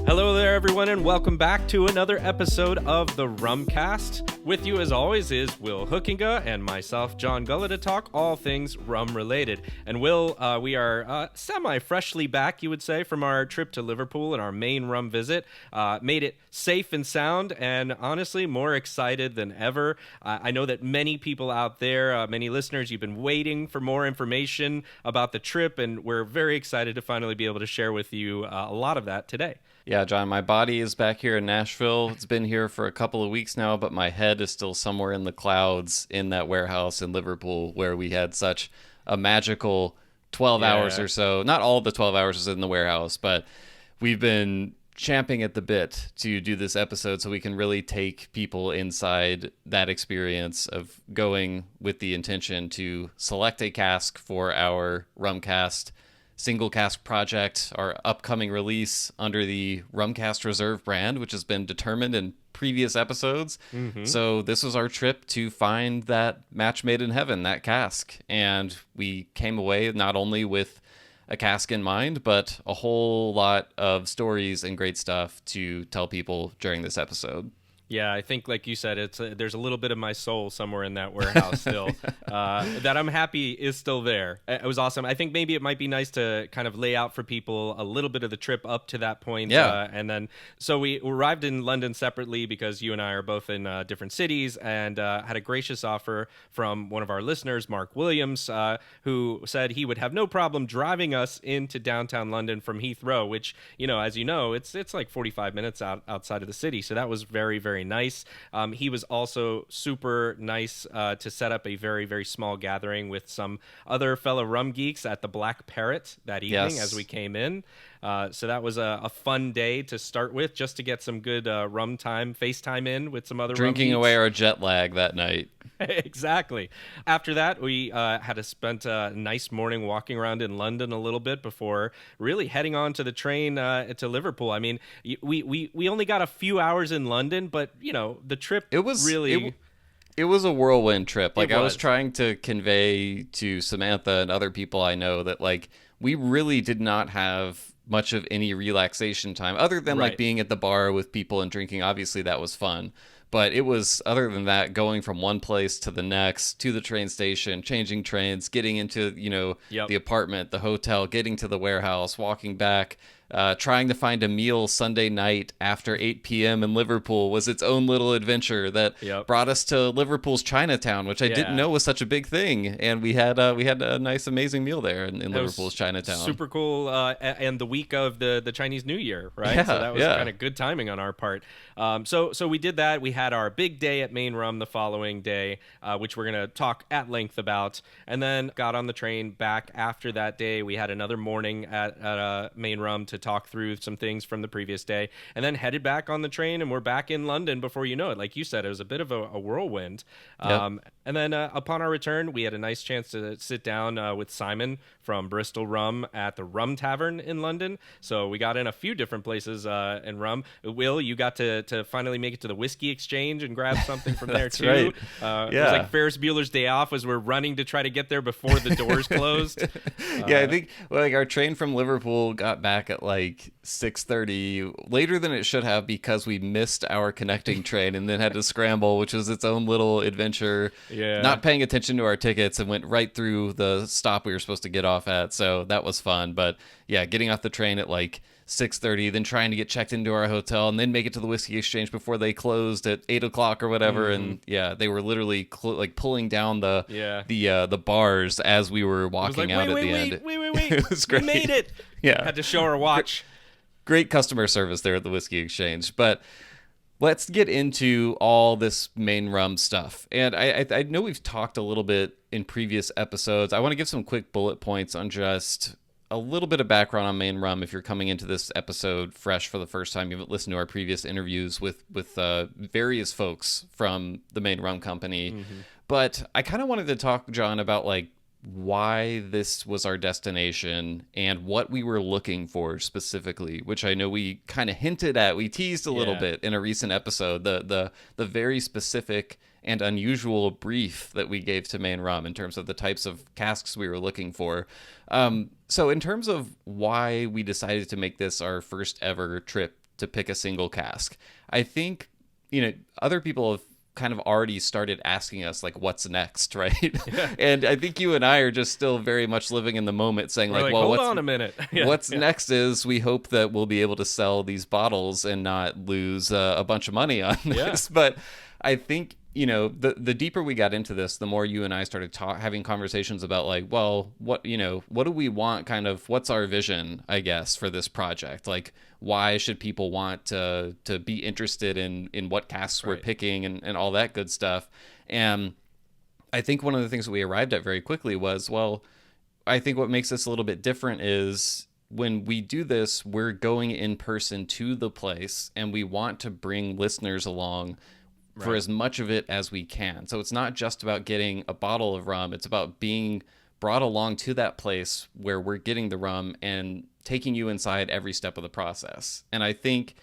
Hello there, everyone, and welcome back to another episode of the Rumcast. With you, as always, is Will Hookinga and myself, John Gullah, to talk all things rum-related. And Will, we are semi-freshly back, you would say, from our trip to Liverpool and our Main Rum visit. Made it safe and sound, and honestly, more excited than ever. I know that many people out there, many listeners, you've been waiting for more information about the trip, and we're very excited to finally be able to share with you a lot of that today. Yeah, John, my body is back here in Nashville. It's been here for a couple of weeks now, but my head is still somewhere in the clouds in that warehouse in Liverpool where we had such a magical 12 hours or so. Not all of the 12 hours was in the warehouse, but we've been champing at the bit to do this episode so we can really take people inside that experience of going with the intention to select a cask for our Rumcast single cask project, our upcoming release under the Rumcast Reserve brand, which has been determined in previous episodes. So this was our trip to find that match made in heaven, that cask. And we came away not only with a cask in mind, but a whole lot of stories and great stuff to tell people during this episode. Yeah, I think, like you said, there's a little bit of my soul somewhere in that warehouse still that I'm happy is still there. It was awesome. I think maybe it might be nice to kind of lay out for people a little bit of the trip up to that point. Yeah. And then, so we arrived in London separately because you and I are both in different cities, and had a gracious offer from one of our listeners, Mark Williams, who said he would have no problem driving us into downtown London from Heathrow, which, as you know, it's like 45 minutes outside of the city. So that was very, very nice. He was also super nice to set up a very, very small gathering with some other fellow rum geeks at the Black Parrot that evening as we came in. So that was a fun day to start with, just to get some good rum time, FaceTime in with some other Drinking rum geeks. away our jet lag that night. Exactly. After that, we had to spend a nice morning walking around in London a little bit before really heading on to the train to Liverpool. I mean, we only got a few hours in London, but the trip It was really. It was a whirlwind trip. Like, I was was. trying to convey to Samantha and other people I know that, like, we really did not have much of any relaxation time other than like being at the bar with people and drinking. Obviously that was fun, but it was, other than that, going from one place to the next, to the train station, changing trains, getting into the apartment, the hotel, getting to the warehouse, walking back, trying to find a meal Sunday night after 8 p.m. in Liverpool was its own little adventure that brought us to Liverpool's Chinatown, which I didn't know was such a big thing. And we had a nice, amazing meal there in Liverpool's Chinatown. Super cool. And the week of the Chinese New Year, right? Yeah, so that was kind of good timing on our part. So we did that. We had our big day at Main Rum the following day, which we're going to talk at length about, and then got on the train back after that day. We had another morning at Main Rum to talk through some things from the previous day, and then headed back on the train, and we're back in London before you know it. Like you said, it was a bit of a whirlwind. And then upon our return, we had a nice chance to sit down with Simon from Bristol Rum at the Rum Tavern in London. So we got in a few different places in rum. Will, you got to finally make it to the Whiskey Exchange and grab something from there too. Right. It was like Ferris Bueller's Day Off, as we're running to try to get there before the doors closed. I think our train from Liverpool got back at like 6:30, later than it should have, because we missed our connecting train and then had to scramble, which was its own little adventure. Not paying attention to our tickets, and went right through the stop we were supposed to get off at. So that was fun. But getting off the train at like 6:30, then trying to get checked into our hotel, and then make it to the Whiskey Exchange before they closed at 8 o'clock or whatever. And they were literally pulling down the bars as we were walking out at the end. Wait! It was great. We made it. Had to show our watch. Great customer service there at the Whiskey Exchange. But let's get into all this Main Rum stuff. And I know we've talked a little bit in previous episodes. I want to give some quick bullet points on just a little bit of background on Main Rum if you're coming into this episode fresh for the first time. You haven't listened to our previous interviews with various folks from the Main Rum Company. But I kind of wanted to talk, John, about like why this was our destination and what we were looking for specifically, which I know we kind of hinted at. We teased a little bit in a recent episode, the very specific and unusual brief that we gave to Main Rum in terms of the types of casks we were looking for. So in terms of why we decided to make this our first ever trip to pick a single cask. I think, other people have kind of already started asking us like what's next, right? Yeah. And I think you and I are just still very much living in the moment saying We're like, well, hold what's on a minute. Yeah, what's yeah. next is we hope that we'll be able to sell these bottles and not lose a bunch of money on Yeah. this. But I think, the deeper we got into this, the more you and I started having conversations about like, well, what do we want, kind of what's our vision, I guess, for this project? Like, why should people want to be interested in what casks we're Right. picking and all that good stuff? And I think one of the things that we arrived at very quickly was, well, I think what makes this a little bit different is when we do this, we're going in person to the place and we want to bring listeners along for Right. as much of it as we can. So it's not just about getting a bottle of rum, it's about being brought along to that place where we're getting the rum and taking you inside every step of the process. And I think,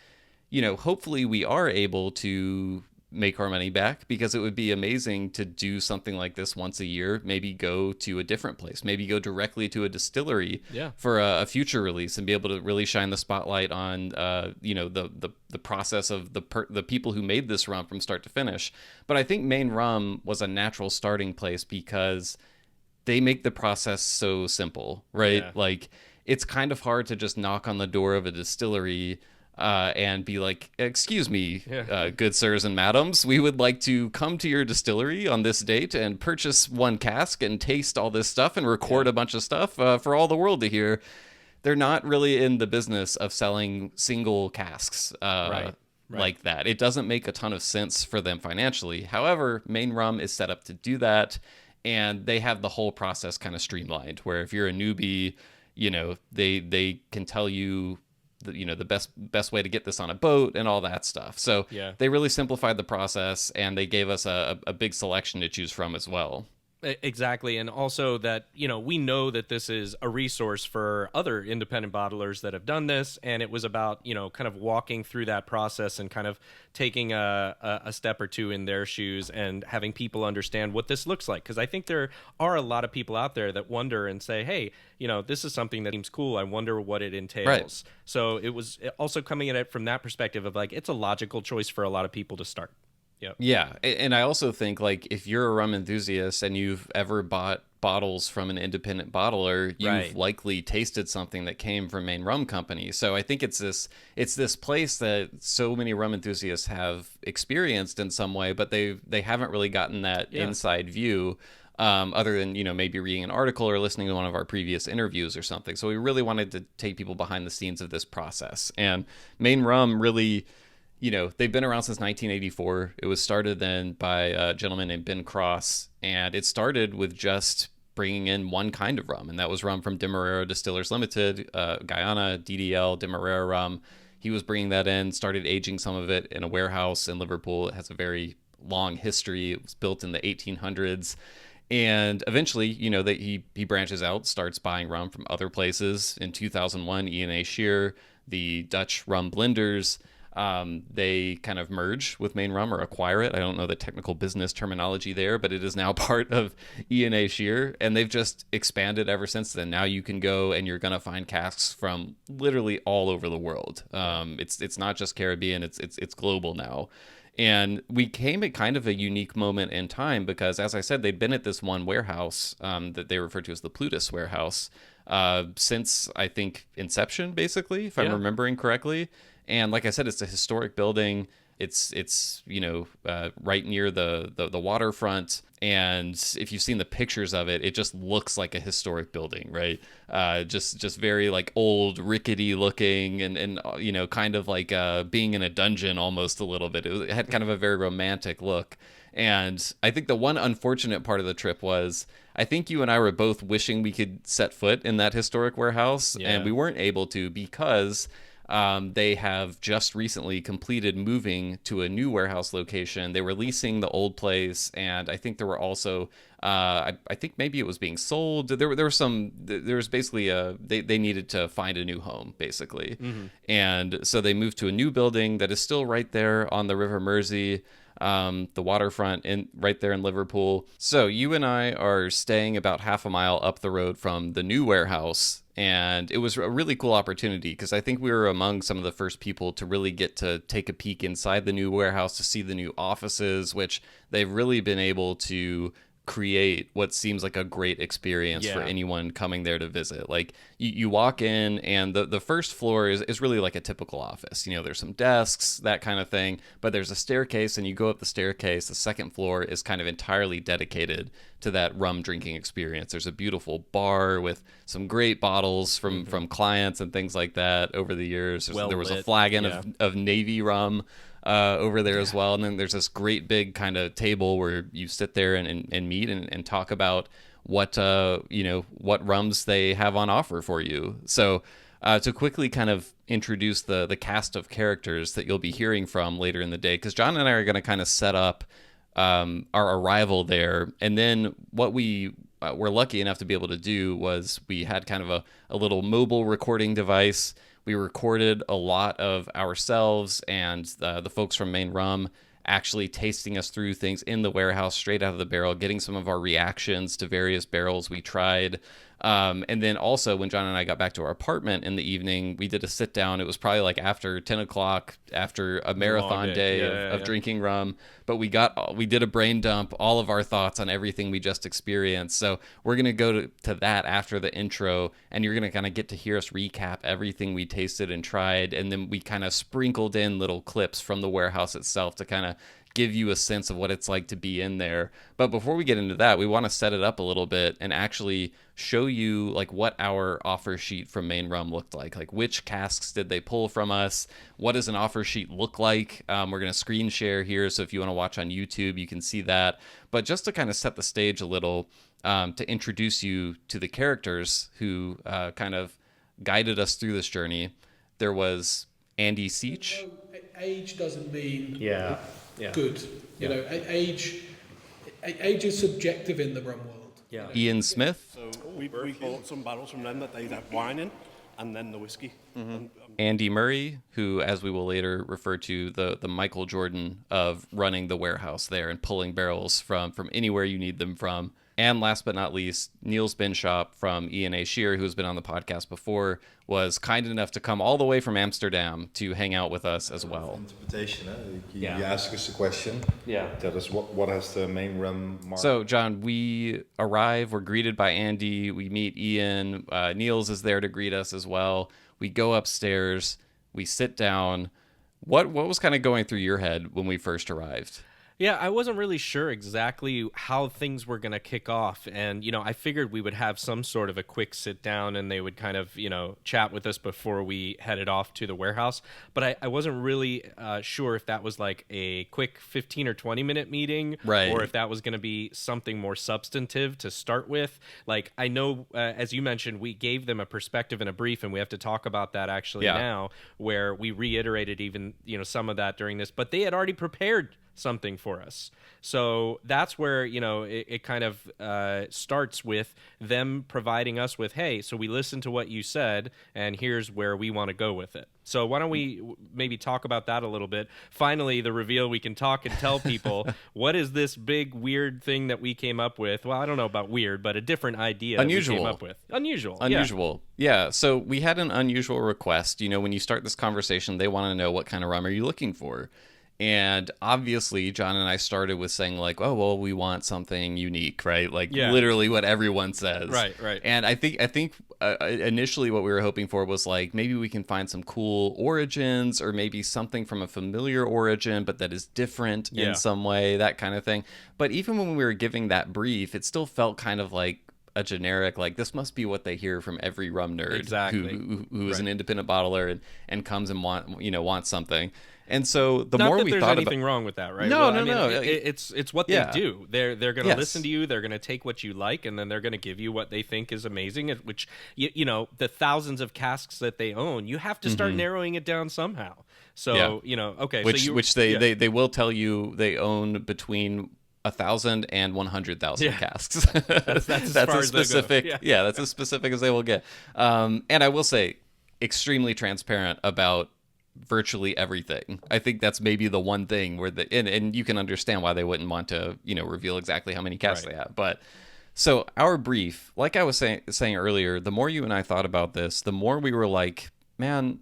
hopefully we are able to make our money back, because it would be amazing to do something like this once a year, maybe go to a different place, maybe go directly to a distillery Yeah. for a future release and be able to really shine the spotlight on the process of the people who made this rum from start to finish. But I think Main Rum was a natural starting place because they make the process so simple, right? Yeah. Like, it's kind of hard to just knock on the door of a distillery and be like, excuse me, Yeah. good sirs and madams, we would like to come to your distillery on this date and purchase one cask and taste all this stuff and record a bunch of stuff for all the world to hear. They're not really in the business of selling single casks Right. like that. It doesn't make a ton of sense for them financially. However, Main Rum is set up to do that, and they have the whole process kind of streamlined, where if you're a newbie, they can tell you the best way to get this on a boat and all that stuff. So Yeah. they really simplified the process, and they gave us a big selection to choose from as well. Exactly. And also that, we know that this is a resource for other independent bottlers that have done this. And it was about, kind of walking through that process and kind of taking a step or two in their shoes and having people understand what this looks like. Because I think there are a lot of people out there that wonder and say, hey, this is something that seems cool. I wonder what it entails. Right. So it was also coming at it from that perspective of like, it's a logical choice for a lot of people to start. Yep. Yeah, and I also think, like, if you're a rum enthusiast and you've ever bought bottles from an independent bottler, you've Right. likely tasted something that came from Main Rum Company. So I think it's this place that so many rum enthusiasts have experienced in some way, but they haven't really gotten that inside view. Other than, maybe reading an article or listening to one of our previous interviews or something. So we really wanted to take people behind the scenes of this process. And Main Rum really, they've been around since 1984. It was started then by a gentleman named Ben Cross, and it started with just bringing in one kind of rum, and that was rum from Demerara Distillers Limited, Guyana, DDL, Demerara rum. He was bringing that in, started aging some of it in a warehouse in Liverpool. It has a very long history. It was built in the 1800s. And eventually, that he branches out, starts buying rum from other places. In 2001, E&A Shear, the Dutch rum blenders, they kind of merge with Main Rum or acquire it. I don't know the technical business terminology there, but it is now part of E&A Shear, and they've just expanded ever since then. Now you can go and you're going to find casks from literally all over the world. It's not just Caribbean, it's global now. And we came at kind of a unique moment in time because, as I said, they'd been at this one warehouse that they refer to as the Plutus warehouse since, I think, inception, basically, if I'm remembering correctly. And like I said, it's a historic building. It's right near the waterfront. And if you've seen the pictures of it, it just looks like a historic building, right? Just very like old, rickety looking and kind of like being in a dungeon almost a little bit. It had kind of a very romantic look. And I think the one unfortunate part of the trip was I think you and I were both wishing we could set foot in that historic warehouse, and we weren't able to because they have just recently completed moving to a new warehouse location. They were leasing the old place, and I think there were also, I think maybe it was being sold. There was basically they needed to find a new home, basically. Mm-hmm. And so they moved to a new building that is still right there on the River Mersey. the waterfront right there in Liverpool. So you and I are staying about half a mile up the road from the new warehouse, and it was a really cool opportunity because I think we were among some of the first people to really get to take a peek inside the new warehouse to see the new offices, which they've really been able to create what seems like a great experience for anyone coming there to visit. Like you walk in and the first floor is really like a typical office. You know, there's some desks, that kind of thing, but there's a staircase and you go up the staircase. The second floor is kind of entirely dedicated to that rum drinking experience. There's a beautiful bar with some great bottles from clients and things like that over the years. There was a flagon of Navy rum over there as well. And then there's this great big kind of table where you sit there and meet and talk about what rums they have on offer for you. So to quickly kind of introduce the cast of characters that you'll be hearing from later in the day, because John and I are going to kind of set up our arrival there. And then what we were lucky enough to be able to do was we had kind of a little mobile recording device. We recorded a lot of ourselves and the folks from Main Rum actually tasting us through things in the warehouse straight out of the barrel, getting some of our reactions to various barrels we tried. And then also when John and I got back to our apartment in the evening, we did a sit down. It was probably like after 10 o'clock, after a marathon day of drinking rum. But we did a brain dump, all of our thoughts on everything we just experienced. So we're going to go to that after the intro, and you're going to kind of get to hear us recap everything we tasted and tried. And then we kind of sprinkled in little clips from the warehouse itself to kind of give you a sense of what it's like to be in there. But before we get into that, we want to set it up a little bit and actually show you like what our offer sheet from Main Rum looked like which casks did they pull from us, what does an offer sheet look like. We're going to screen share here, so if you want to watch on YouTube you can see that. But just to kind of set the stage a little, to introduce you to the characters who kind of guided us through this journey, there was Andy Seach. Age doesn't mean good. You know, age is subjective in the rum world. Yeah. Ian Smith. So we bought some barrels from them that they had wine in, and then the whiskey. Mm-hmm. Andy Murray, who, as we will later refer to, the Michael Jordan of running the warehouse there and pulling barrels from anywhere you need them from. And last but not least, Niels Binshop from E&A Shear, who's been on the podcast before, was kind enough to come all the way from Amsterdam to hang out with us as well. Interpretation, you ask us a question. Yeah. Tell us what has the Main Rum mark. So, John, we arrive, we're greeted by Andy, we meet Ian, Niels is there to greet us as well. We go upstairs, we sit down. What was kind of going through your head when we first arrived? Yeah, I wasn't really sure exactly how things were going to kick off. And, I figured we would have some sort of a quick sit down and they would kind of, chat with us before we headed off to the warehouse. But I wasn't really sure if that was like a quick 15 or 20 minute meeting, right, or if that was going to be something more substantive to start with. Like, I know, as you mentioned, we gave them a perspective and a brief, and we have to talk about that actually now, where we reiterated even, some of that during this. But they had already prepared something for us. So that's where, it kind of starts with them providing us with, hey, so we listened to what you said, and here's where we want to go with it. So why don't we maybe talk about that a little bit? Finally, the reveal, we can talk and tell people what is this big weird thing that we came up with. Well, I don't know about weird, but a different idea unusual. That we came up with. Unusual. Yeah. So we had an unusual request. When you start this conversation, they want to know what kind of rum are you looking for? And obviously, John and I started with saying like, oh, well, we want something unique, right? Like literally what everyone says. Right. And I think initially what we were hoping for was like, maybe we can find some cool origins, or maybe something from a familiar origin, but that is different in some way, that kind of thing. But even when we were giving that brief, it still felt kind of like a generic, like this must be what they hear from every rum nerd who is an independent bottler and comes and wants something. And so the more we thought about, not that there's anything wrong with that, right? No. It's what they do. They're going to listen to you. They're going to take what you like, and then they're going to give you what they think is amazing. Which the thousands of casks that they own, you have to start narrowing it down somehow. So okay, which they will tell you they own between 1,000 and 100,000 casks. That's as specific. As they go. That's as specific as they will get. And I will say, extremely transparent about virtually everything. I think that's maybe the one thing where and you can understand why they wouldn't want to, reveal exactly how many casks they have. But so our brief, like I was saying earlier, the more you and I thought about this, the more we were like, man,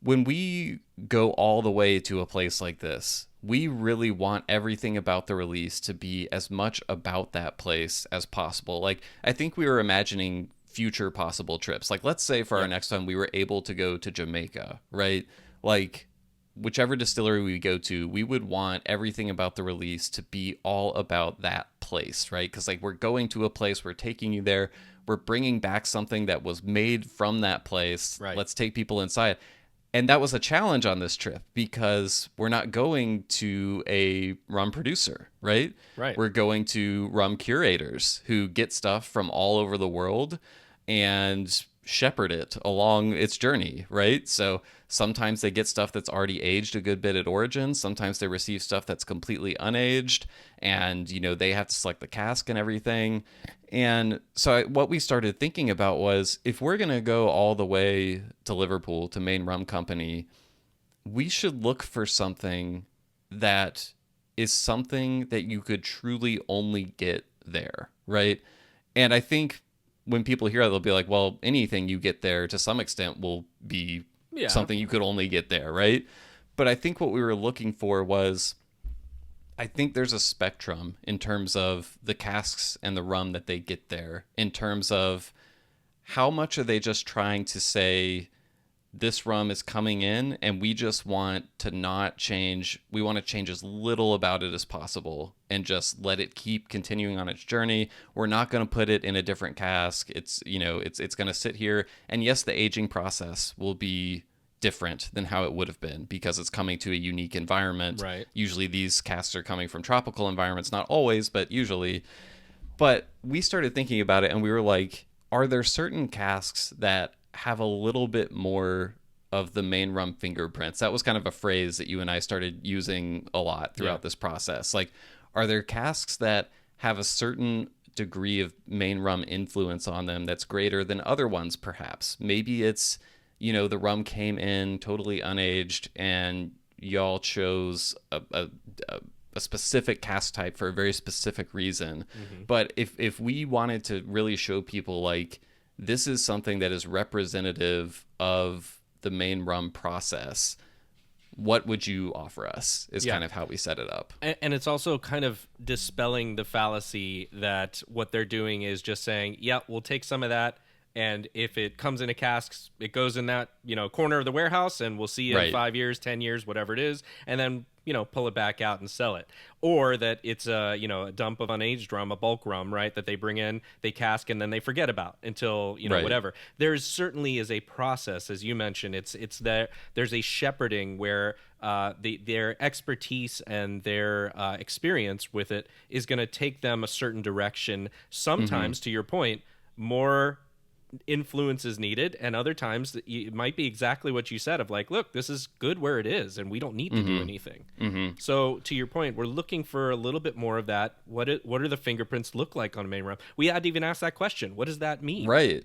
when we go all the way to a place like this, we really want everything about the release to be as much about that place as possible. Like, I think we were imagining future possible trips. Like, let's say for our next one, we were able to go to Jamaica, right? Like, whichever distillery we go to, we would want everything about the release to be all about that place, right? Because, like, we're going to a place, we're taking you there, we're bringing back something that was made from that place. Right. Let's take people inside. And that was a challenge on this trip because we're not going to a rum producer, right? Right. We're going to rum curators who get stuff from all over the world and shepherd it along its journey, right? So sometimes they get stuff that's already aged a good bit at origin. Sometimes they receive stuff that's completely unaged, and they have to select the cask and everything. And so what we started thinking about was, if we're going to go all the way to Liverpool to Main Rum Company, we should look for something that is something that you could truly only get there, right? And I think when people hear that, they'll be like, well, anything you get there to some extent will be something you could only get there, right? But I think what we were looking for was, I think there's a spectrum in terms of the casks and the rum that they get there, in terms of how much are they just trying to say, this rum is coming in and we just want to not change. We want to change as little about it as possible and just let it keep continuing on its journey. We're not going to put it in a different cask. It's going to sit here. And yes, the aging process will be different than how it would have been because it's coming to a unique environment. Right. Usually these casks are coming from tropical environments, not always, but usually. But we started thinking about it and we were like, are there certain casks that have a little bit more of the Main Rum fingerprints? That was kind of a phrase that you and I started using a lot throughout this process. Like, are there casks that have a certain degree of Main Rum influence on them that's greater than other ones, perhaps? Maybe it's, the rum came in totally unaged and y'all chose a specific cask type for a very specific reason. Mm-hmm. But if we wanted to really show people, like, this is something that is representative of the Main Rum process, what would you offer us is kind of how we set it up. And it's also kind of dispelling the fallacy that what they're doing is just saying, yeah, we'll take some of that, and if it comes in a cask, it goes in that corner of the warehouse, and we'll see in 5 years, 10 years, whatever it is, and then pull it back out and sell it. Or that it's a dump of unaged rum, a bulk rum, right, that they bring in, they cask, and then they forget about until whatever. There's certainly is a process, as you mentioned. It's that there's a shepherding where their expertise and their experience with it is going to take them a certain direction. Sometimes, to your point, more influence is needed, and other times it might be exactly what you said of like, look, this is good where it is and we don't need to do anything. So to your point, we're looking for a little bit more of that. What do the fingerprints look like on a Main Rum? We had to even ask that question. What does that mean? Right.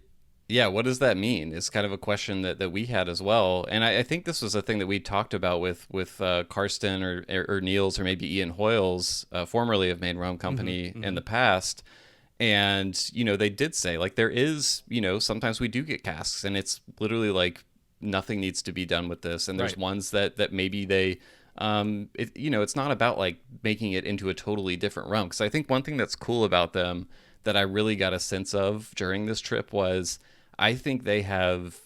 Yeah, what does that mean? It's kind of a question that we had as well. And I think this was a thing that we talked about with Karsten or Niels or maybe Ian Hoyles, formerly of Main Rum Company, in the past. And, they did say, like, there is, sometimes we do get casks and it's literally like nothing needs to be done with this. And there's ones that maybe they, it's not about like making it into a totally different rum. Because I think one thing that's cool about them that I really got a sense of during this trip was I think they have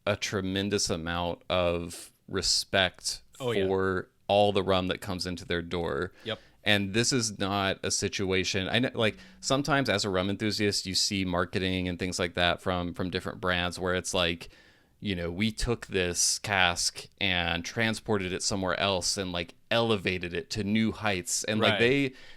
a tremendous amount of respect for all the rum that comes into their door. Yep. And this is not a situation. I know, like, sometimes as a rum enthusiast, you see marketing and things like that from different brands where it's like, we took this cask and transported it somewhere else and like elevated it to new heights. And like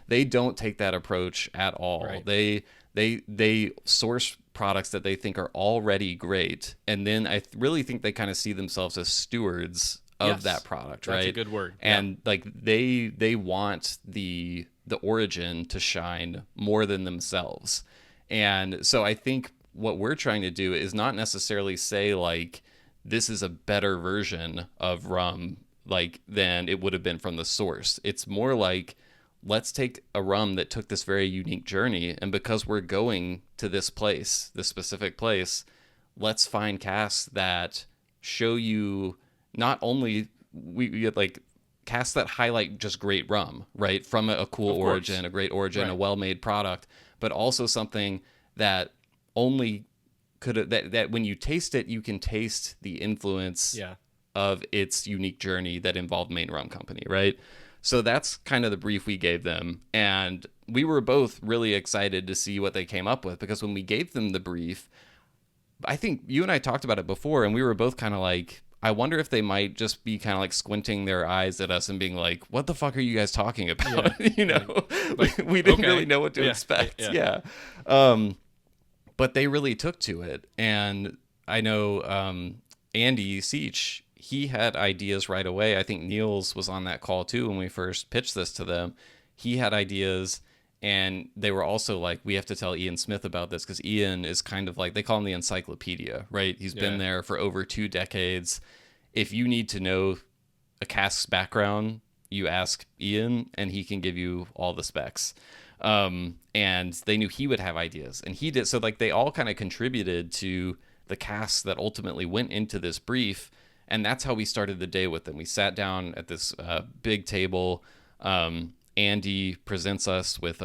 they don't take that approach at all. Right. They source products that they think are already great, and then I really think they kind of see themselves as stewards of that product, right? That's a good word. And like they want the origin to shine more than themselves. And so I think what we're trying to do is not necessarily say like this is a better version of rum, like, than it would have been from the source. It's more like, let's take a rum that took this very unique journey, and because we're going to this place, this specific place, let's find casks that show you not only we like casks that highlight just great rum, right, from a cool origin, a great origin, right, a well-made product, but also something that only could that when you taste it, you can taste the influence of its unique journey that involved Main Rum Company, right? So that's kind of the brief we gave them. And we were both really excited to see what they came up with, because when we gave them the brief, I think you and I talked about it before, and we were both kind of like, I wonder if they might just be kind of like squinting their eyes at us and being like, what the fuck are you guys talking about? You know, like, we didn't really know what to expect. But they really took to it. And I know Andy Seach, he had ideas right away. I think Niels was on that call too when we first pitched this to them. He had ideas, and they were also like, we have to tell Ian Smith about this, because Ian is kind of like, they call him the encyclopedia, right? He's been there for over 2 decades. If you need to know a cask's background, you ask Ian, and he can give you all the specs. And they knew he would have ideas, and he did. So like, they all kind of contributed to the casks that ultimately went into this brief. And that's how we started the day with them. We sat down at this big table. Andy presents us with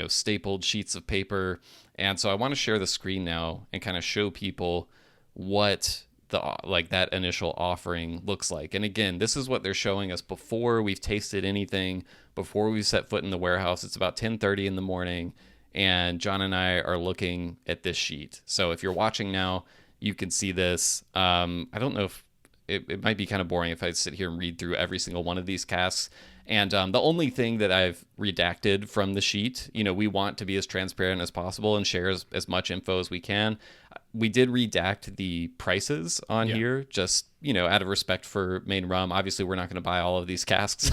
stapled sheets of paper. And so I want to share the screen now and kind of show people what that initial offering looks like. And again, this is what they're showing us before we've tasted anything, before we set foot in the warehouse. It's about 10:30 in the morning, and John and I are looking at this sheet. So if you're watching now, you can see this. I don't know if it might be kind of boring if I sit here and read through every single one of these casks. And the only thing that I've redacted from the sheet, we want to be as transparent as possible and share as much info as we can. We did redact the prices on here, just, out of respect for Main Rum. Obviously, we're not going to buy all of these casks.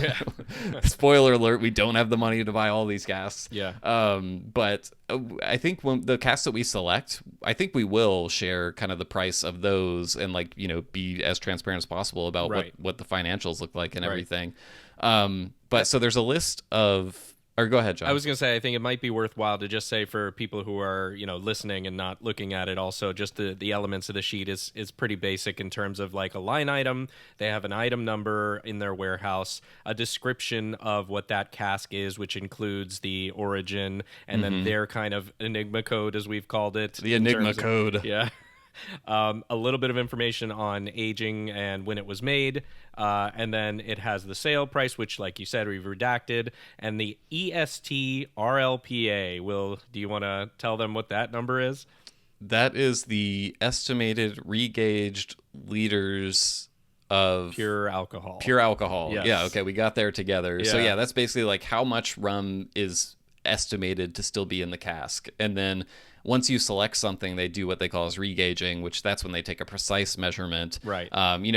Spoiler alert, we don't have the money to buy all these casks. But I think when the casks that we select, I think we will share kind of the price of those and be as transparent as possible about what the financials look like and everything. But so there's a list of, or go ahead, John. I was going to say, I think it might be worthwhile to just say for people who are, listening and not looking at it, also just the elements of the sheet is pretty basic in terms of like a line item. They have an item number in their warehouse, a description of what that cask is, which includes the origin, and then their kind of enigma code, as we've called it. The enigma code. A little bit of information on aging and when it was made, and then it has the sale price, which, like you said, we've redacted, and the EST RLPA. Do you want to tell them what that number is? That is the estimated regauged liters of pure alcohol. Yes. Yeah, okay, we got there together. Yeah. So yeah, that's basically like how much rum is estimated to still be in the cask. And then once you select something, they do what they call as regauging, which that's when they take a precise measurement. Right.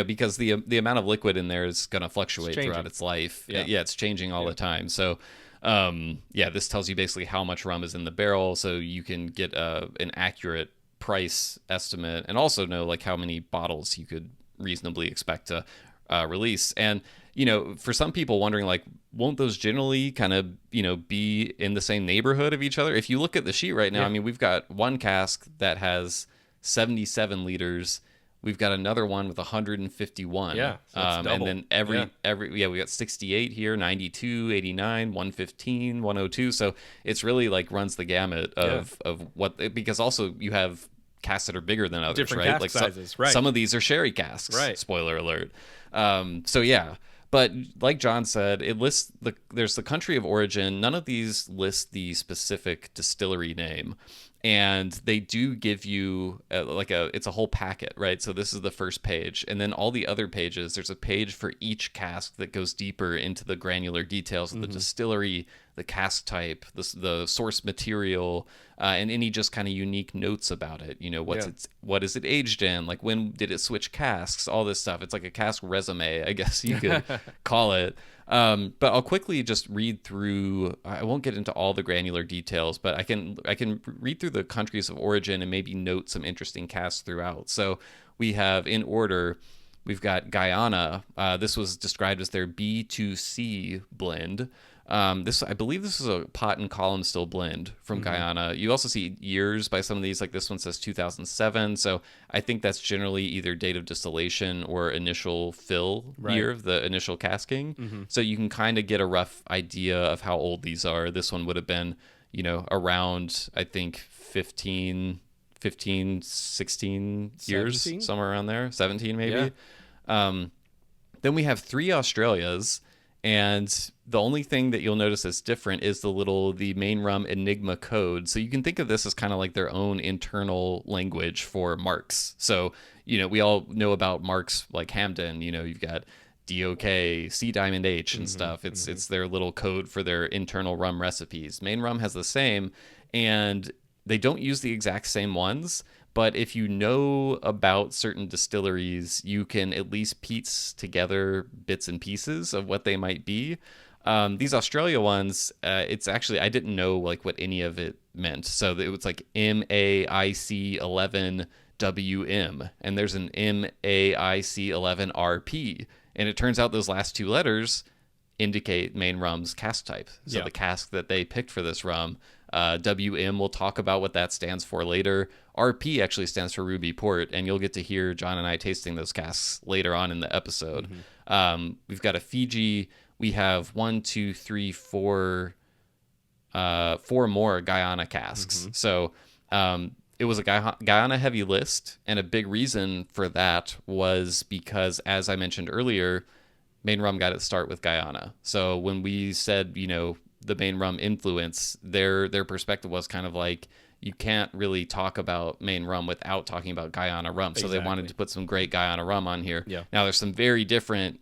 Because the amount of liquid in there is going to fluctuate throughout its life. Yeah, it's changing all the time. So, this tells you basically how much rum is in the barrel, so you can get an accurate price estimate, and also know like how many bottles you could reasonably expect to release. And for some people wondering, like, won't those generally kind of, be in the same neighborhood of each other? If you look at the sheet right now, I mean, we've got one cask that has 77 liters. We've got another one with 151. Yeah. So that's double. And then we got 68 here, 92, 89, 115, 102. So it's really like runs the gamut of what, because also you have casks that are bigger than others, different right? cask Like sizes, some of these are sherry casks. Right. Spoiler alert. So yeah. But like John said, it lists there's the country of origin. None of these list the specific distillery name, and they do give you it's a whole packet, right? So this is the first page, and then all the other pages, there's a page for each cask that goes deeper into the granular details of the distillery the cask type, the source material, and any just kind of unique notes about it. What is it aged in? Like, when did it switch casks? All this stuff. It's like a cask resume, I guess you could call it. But I'll quickly just read through. I won't get into all the granular details, but I can read through the countries of origin and maybe note some interesting casks throughout. So we have, in order, we've got Guyana. This was described as their B2C blend. I believe this is a pot and column still blend from Guyana. You also see years by some of these, like this one says 2007. So I think that's generally either date of distillation or initial fill year of the initial casking. So you can kind of get a rough idea of how old these are. This one would have been, around, I think 15, 16 years, 17? Somewhere around there, 17 maybe. Then we have 3 Australias. And the only thing that you'll notice that's different is the Main Rum Enigma code. So you can think of this as kind of like their own internal language for marks. So, we all know about marks like Hamden. You've got DOK, C Diamond H and stuff. It's their little code for their internal rum recipes. Main Rum has the same, and they don't use the exact same ones. But if you know about certain distilleries, you can at least piece together bits and pieces of what they might be. These Australia ones, it's actually, I didn't know like what any of it meant. So it was like MAIC11WM, and there's an MAIC11RP. And it turns out those last 2 letters indicate Main Rum's cask type. So the cask that they picked for this rum. WM, we'll talk about what that stands for later. RP actually stands for Ruby Port, and you'll get to hear John and I tasting those casks later on in the episode. We've got a Fiji. We have 4 more Guyana casks. So it was a Guyana heavy list, and a big reason for that was because, as I mentioned earlier, Main Rum got its start with Guyana. So when we said, the Main Rum influence, their perspective was kind of like, you can't really talk about Main Rum without talking about Guyana rum. So they wanted to put some great Guyana rum on here. Now there's some very different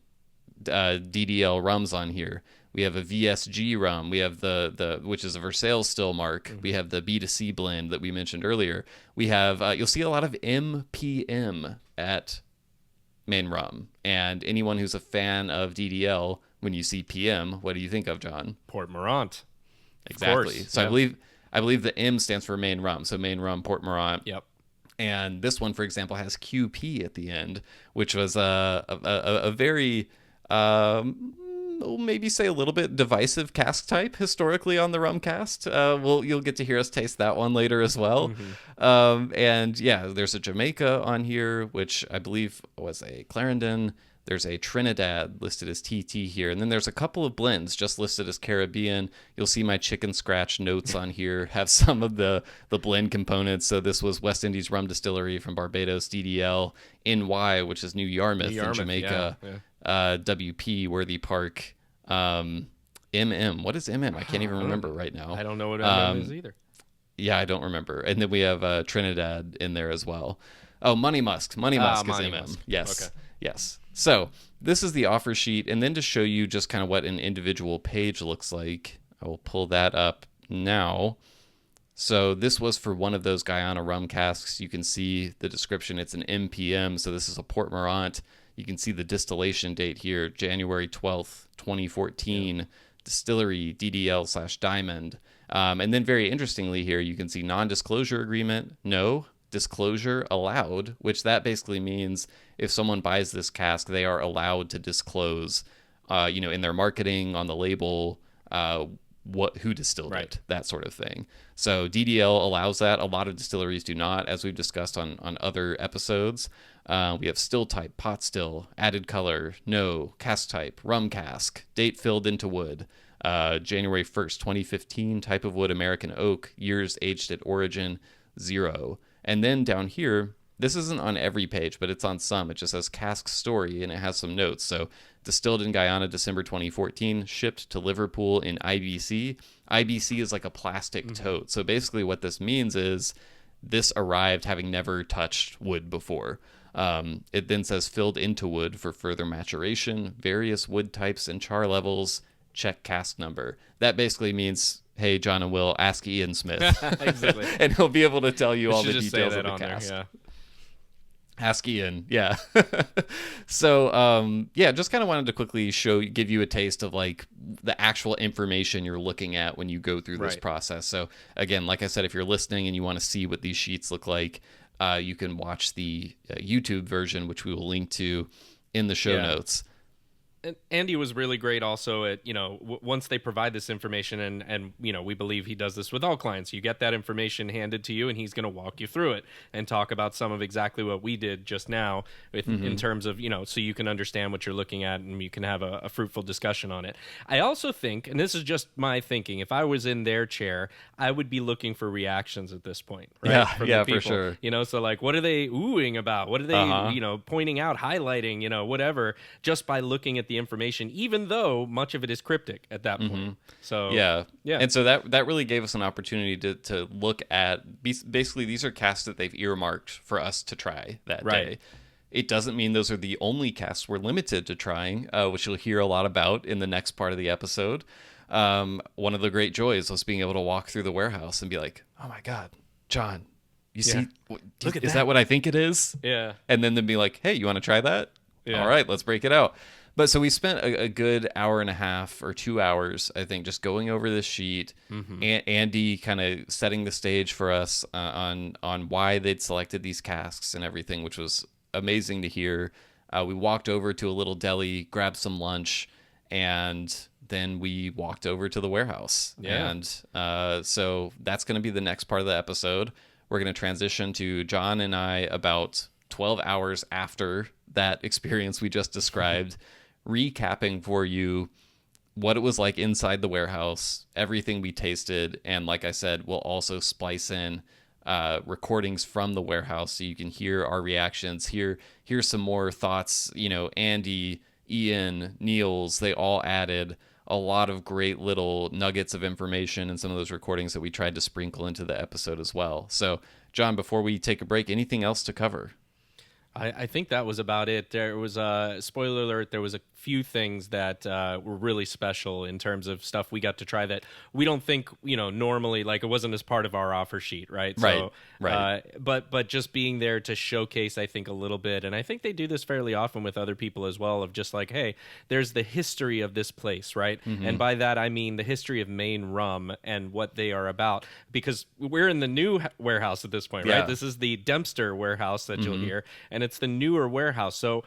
DDL rums on here. We have a VSG rum. We have the which is a Versailles still mark. We have the B2C blend that we mentioned earlier. We have you'll see a lot of MPM at Main Rum, and anyone who's a fan of DDL, when you see PM, what do you think of, John? Port Morant. Exactly. So I believe the M stands for Main Rum. So Main Rum, Port Morant. Yep. And this one, for example, has QP at the end, which was a very, maybe say a little bit divisive cask type historically on the Rumcast. You'll get to hear us taste that one later as well. And yeah, there's a Jamaica on here, which I believe was a Clarendon. There's a Trinidad listed as TT here. And then there's a couple of blends just listed as Caribbean. You'll see my chicken scratch notes on here have some of the blend components. So this was West Indies Rum Distillery from Barbados, DDL, NY, which is New Yarmouth in Jamaica, WP, Worthy Park, MM. What is MM? I can't even remember right now. I don't know what MM is either. Yeah, I don't remember. And then we have Trinidad in there as well. Oh, Money Musk. Money Musk is MM. Yes. Okay. Yes. So this is the offer sheet. And then to show you just kind of what an individual page looks like, I will pull that up now. So this was for one of those Guyana rum casks. You can see the description. It's an MPM. So this is a Port Morant. You can see the distillation date here, January 12th, 2014, distillery DDL/Diamond. And then very interestingly here, you can see non-disclosure agreement, no, disclosure allowed, which that basically means if someone buys this cask, they are allowed to disclose, in their marketing, on the label, who distilled it, that sort of thing. So DDL allows that. A lot of distilleries do not, as we've discussed on other episodes. We have still type, pot still, added color, no, cask type, rum cask, date filled into wood, January 1st, 2015, type of wood, American oak, years aged at origin, 0. And then down here, this isn't on every page, but it's on some. It just says cask story, and it has some notes. So distilled in Guyana, December 2014, shipped to Liverpool in IBC. IBC is like a plastic tote. So basically what this means is this arrived having never touched wood before. It then says filled into wood for further maturation, various wood types and char levels, check cask number. That basically means, hey, John and Will, ask Ian Smith. Exactly. And he'll be able to tell you We all should the just say details that of the on there, cask. yeah. Ask Ian, yeah. So, just kind of wanted to give you a taste of like the actual information you're looking at when you go through this Right. process. So again, like I said, if you're listening and you want to see what these sheets look like, you can watch the YouTube version, which we will link to in the show Yeah. notes. And Andy was really great also at, once they provide this information and we believe he does this with all clients. You get that information handed to you and he's going to walk you through it and talk about some of exactly what we did just now in terms of, so you can understand what you're looking at and you can have a fruitful discussion on it. I also think, and this is just my thinking, if I was in their chair, I would be looking for reactions at this point, right? Yeah, From yeah, the people. for sure. So like, what are they oohing about? What are they, pointing out, highlighting, whatever, just by looking at the information, even though much of it is cryptic at that point. So yeah. Yeah. And so that really gave us an opportunity to look at, basically these are casks that they've earmarked for us to try that Right. day. It doesn't mean those are the only casks we're limited to trying, which you'll hear a lot about in the next part of the episode. One of the great joys was being able to walk through the warehouse and be like, oh my God, John, you see, Look at is that. that what I think it is? Yeah. And then they'd be like, hey, you want to try that? Yeah. All right, let's break it out. But so we spent a good hour and a half or 2 hours, I think, just going over this sheet. Andy kind of setting the stage for us on why they'd selected these casks and everything, which was amazing to hear. We walked over to a little deli, grabbed some lunch, and then we walked over to the warehouse. Yeah. And so that's going to be the next part of the episode. We're going to transition to John and I about 12 hours after that experience we just described, recapping for you what it was like inside the warehouse, everything we tasted, and like I said, we'll also splice in recordings from the warehouse so you can hear our reactions, hear some more thoughts. Andy, Ian, Niels, they all added a lot of great little nuggets of information in some of those recordings that we tried to sprinkle into the episode as well. So, John, before we take a break, anything else to cover? I think that was about it. There was a spoiler alert. There was a few things that were really special in terms of stuff we got to try that we don't think, normally, like it wasn't as part of our offer sheet, right? So, Right. But just being there to showcase, I think, a little bit, and I think they do this fairly often with other people as well, of just like, hey, there's the history of this place, right? And by that I mean the history of Main Rum and what they are about, because we're in the new warehouse at this point, right? Yeah. This is the Dempster warehouse that you'll hear, and it's the newer warehouse. So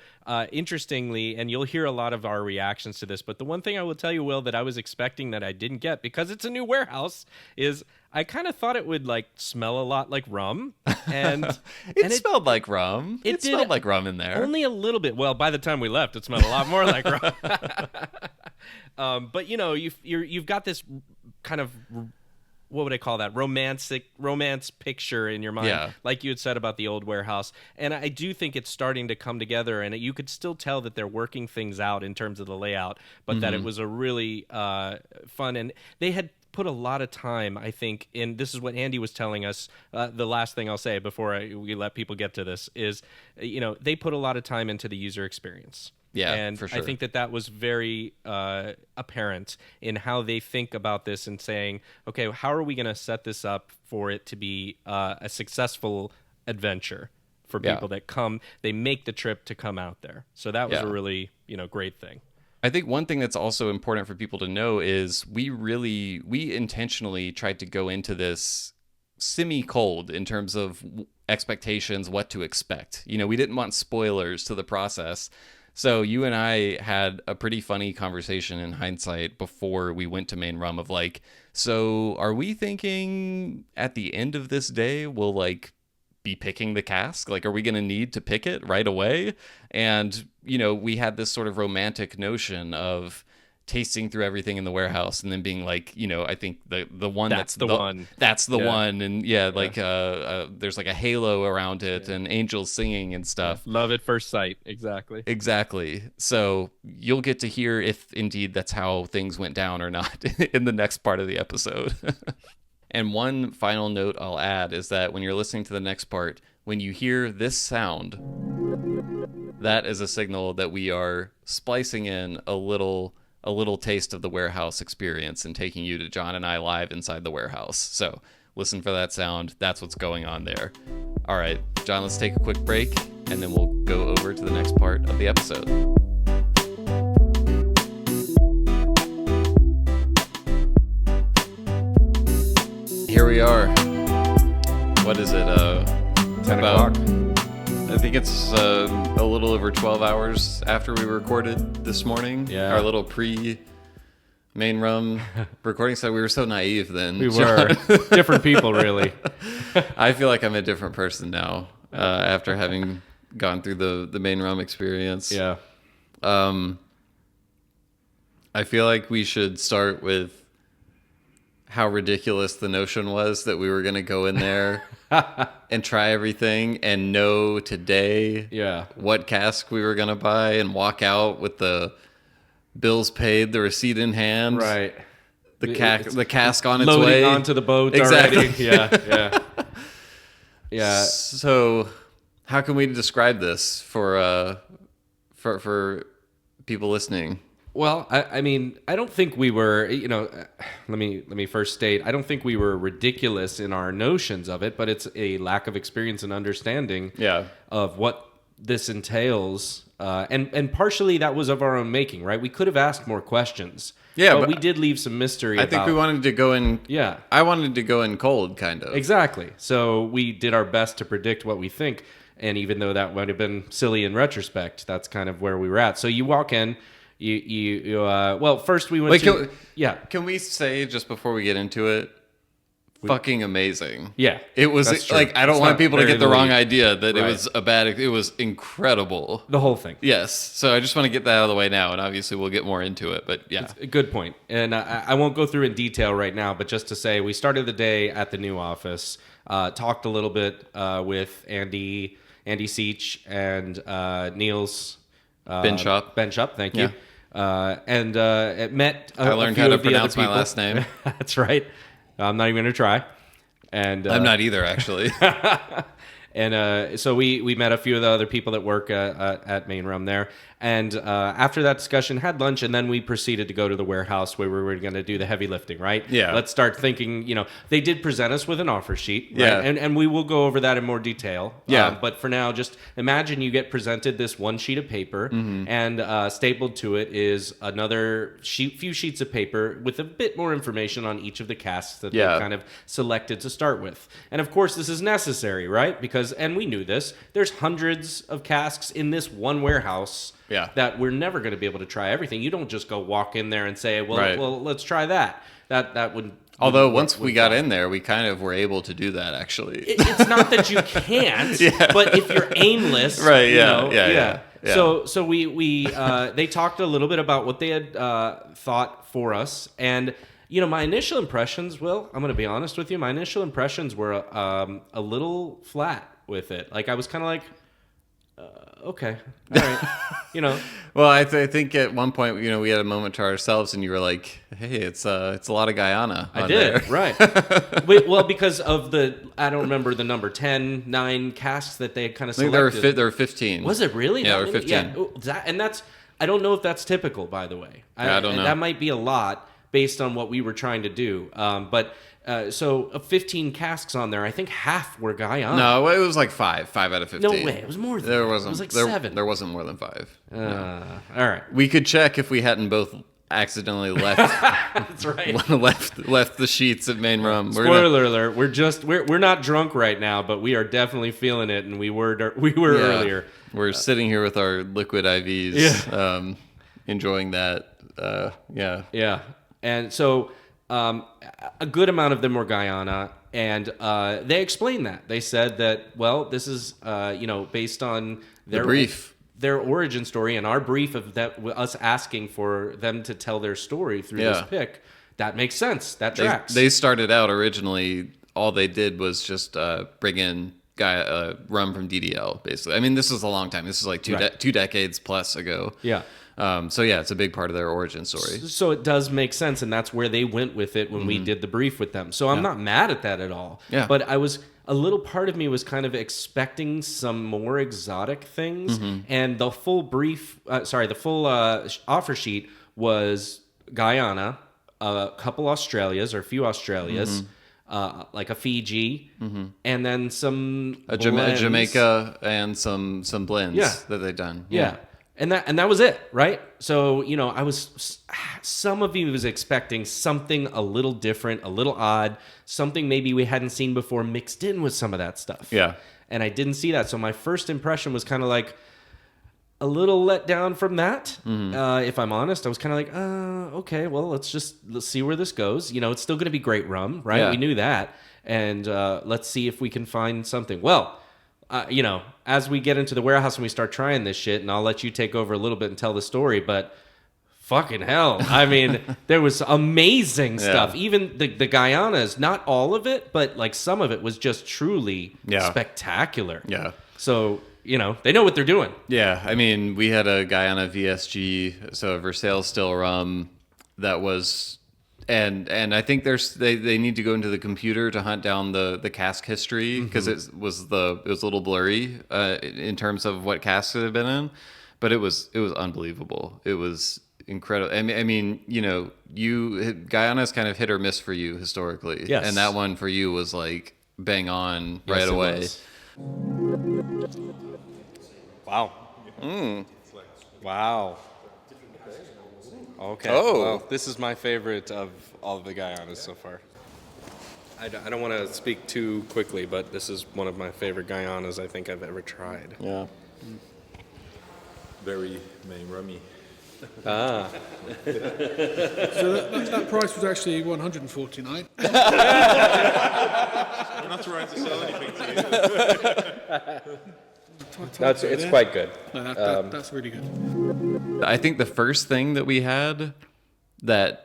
interestingly, and you'll hear a lot of our reactions to this, but the one thing I will tell you, Will, that I was expecting that I didn't get because it's a new warehouse is I kind of thought it would like smell a lot like rum, and It smelled like rum. It did- smelled like rum in there. only a little bit. Well, by the time we left, it smelled a lot more like rum. But you've got this kind of, what would I call that? Romance picture in your mind, Yeah. like you had said about the old warehouse. And I do think it's starting to come together, and you could still tell that they're working things out in terms of the layout, but that it was a really fun, and they had put a lot of time, I think, in this is what Andy was telling us. The last thing I'll say before we let people get to this is, they put a lot of time into the user experience. Yeah, and for sure. I think that was very apparent in how they think about this and saying, okay, how are we going to set this up for it to be a successful adventure for Yeah. people that come, they make the trip to come out there. So that was Yeah. a really, great thing. I think one thing that's also important for people to know is we intentionally tried to go into this semi-cold in terms of expectations, what to expect. We didn't want spoilers to the process. So you and I had a pretty funny conversation in hindsight before we went to Main Rum of like, so are we thinking at the end of this day we'll like be picking the cask? Like, are we going to need to pick it right away? And, we had this sort of romantic notion of tasting through everything in the warehouse and then being like, I think the one That's the one. That's the Yeah. one. And like there's like a halo around it and angels singing and stuff. Love at first sight. Exactly. Exactly. So you'll get to hear if indeed that's how things went down or not in the next part of the episode. And one final note I'll add is that when you're listening to the next part, when you hear this sound, that is a signal that we are splicing in a little a little taste of the warehouse experience and taking you to John and I live inside the warehouse. So listen for that sound. That's what's going on there. All right, John, let's take a quick break, and then we'll go over to the next part of the episode. Here we are. What is it? 10 o'clock. I think it's a little over 12 hours after we recorded this morning. Yeah. Our little Main Rum recording. So we were so naive then. We were different people, really. I feel like I'm a different person now after having gone through the Main Rum experience. Yeah. I feel like we should start with how ridiculous the notion was that we were going to go in there and try everything and know today what cask we were going to buy and walk out with the bills paid, the receipt in hand. Right. The cask on its loading way. onto the boat Exactly. already. Yeah. Yeah. So how can we describe this for people listening? Well, I mean, I don't think we were, let me first state, I don't think we were ridiculous in our notions of it, but it's a lack of experience and understanding of what this entails. And partially that was of our own making, right? We could have asked more questions. Yeah, but we did leave some mystery. I think we wanted to go in. Yeah. I wanted to go in cold, kind of. Exactly. So we did our best to predict what we think. And even though that might have been silly in retrospect, that's kind of where we were at. So you walk in. Well, first we went to... Can we say, just before we get into it, fucking amazing. Yeah. It was, like, I don't want people to get the wrong idea that Right. it was it was incredible. The whole thing. Yes. So I just want to get that out of the way now, and obviously we'll get more into it, but yeah. It's a good point. And I won't go through in detail right now, but just to say, we started the day at the new office, talked a little bit with Andy Seach and Niels... Ben Shop, thank you. And it met I learned how to pronounce my last name. That's right. I'm not even going to try. And I'm not either, actually. And so we met a few of the other people that work at Main Rum there. And after that discussion, had lunch, and then we proceeded to go to the warehouse where we were going to do the heavy lifting, right? Yeah. Let's start thinking, they did present us with an offer sheet, right? Yeah. And we will go over that in more detail. Yeah. But for now, just imagine you get presented this one sheet of paper, and stapled to it is another few sheets of paper with a bit more information on each of the casks that they kind of selected to start with. And of course, this is necessary, right? Because, and we knew this, there's hundreds of casks in this one warehouse. Yeah. That we're never going to be able to try everything. You don't just go walk in there and say, well, let's try that. That wouldn't. Although once we got in there, we kind of were able to do that, actually. It's not that you can't, but if you're aimless, right? Yeah. So we they talked a little bit about what they had thought for us, and my initial impressions. Well, I'm going to be honest with you. My initial impressions were a little flat with it. Like I was kind of like. Okay. All right. Well, I think at one point, we had a moment to ourselves, and you were like, "Hey, it's a lot of Guyana." I did, there. right? Well, because of I don't remember the number 9 casks that they had kind of selected. I think there were 15. Was it really? Yeah, there were 15. Yeah, I don't know if that's typical, by the way. I don't know. That might be a lot based on what we were trying to do. So of 15 casks on there, I think half were Guyana. No, it was like 5 out of 15. No way, it was more than that. It was like 7. There wasn't more than 5. All right. We could check if we hadn't both accidentally left. That's right. left the sheets at Main Rum. Spoiler alert: we're not drunk right now, but we are definitely feeling it, and we were earlier. We're sitting here with our liquid IVs, enjoying that. Yeah, and so. A good amount of them were Guyana, and they explained that. They said that, well, this is, based on their brief, their origin story, and our brief of that, us asking for them to tell their story through this pick. That makes sense. That tracks. They started out originally. All they did was just bring in rum from DDL, basically. I mean, this is a long time. This is like two decades plus ago. Yeah. It's a big part of their origin story. So it does make sense, and that's where they went with it when we did the brief with them. So I'm not mad at that at all. Yeah. But a little part of me was kind of expecting some more exotic things, and the full offer sheet was Guyana, a couple Australias or a few Australias, like a Fiji, and then some a blends. Jamaica and some blends that they've done. Yeah. And that was it, right? So, some of you was expecting something a little different, a little odd, something maybe we hadn't seen before mixed in with some of that stuff. Yeah. And I didn't see that. So my first impression was kind of like a little let down from that. If I'm honest, I was kind of like, okay, well, let's see where this goes. It's still going to be great rum, right? Yeah. We knew that. And let's see if we can find something. Well, as we get into the warehouse and we start trying this shit, and I'll let you take over a little bit and tell the story, but fucking hell. I mean, there was amazing stuff. Even the Guyanas, not all of it, but like some of it was just truly spectacular. Yeah. So, they know what they're doing. Yeah. I mean, we had a Guyana VSG, so a Versailles still rum that was... And I think they need to go into the computer to hunt down the cask history because it was a little blurry in terms of what casks it had been in, but it was unbelievable. It was incredible. I mean, Guyana's kind of hit or miss for you historically, yes. And that one for you was like bang on right away. Wow. Wow. Okay. Oh. Well, this is my favorite of all of the Guyanas so far. I don't want to speak too quickly, but this is one of my favorite Guyanas I think I've ever tried. Yeah. Very main rummy. So that price was actually 149. I'm not trying to sell anything to you. It's quite good. No, that's really good. I think the first thing that we had the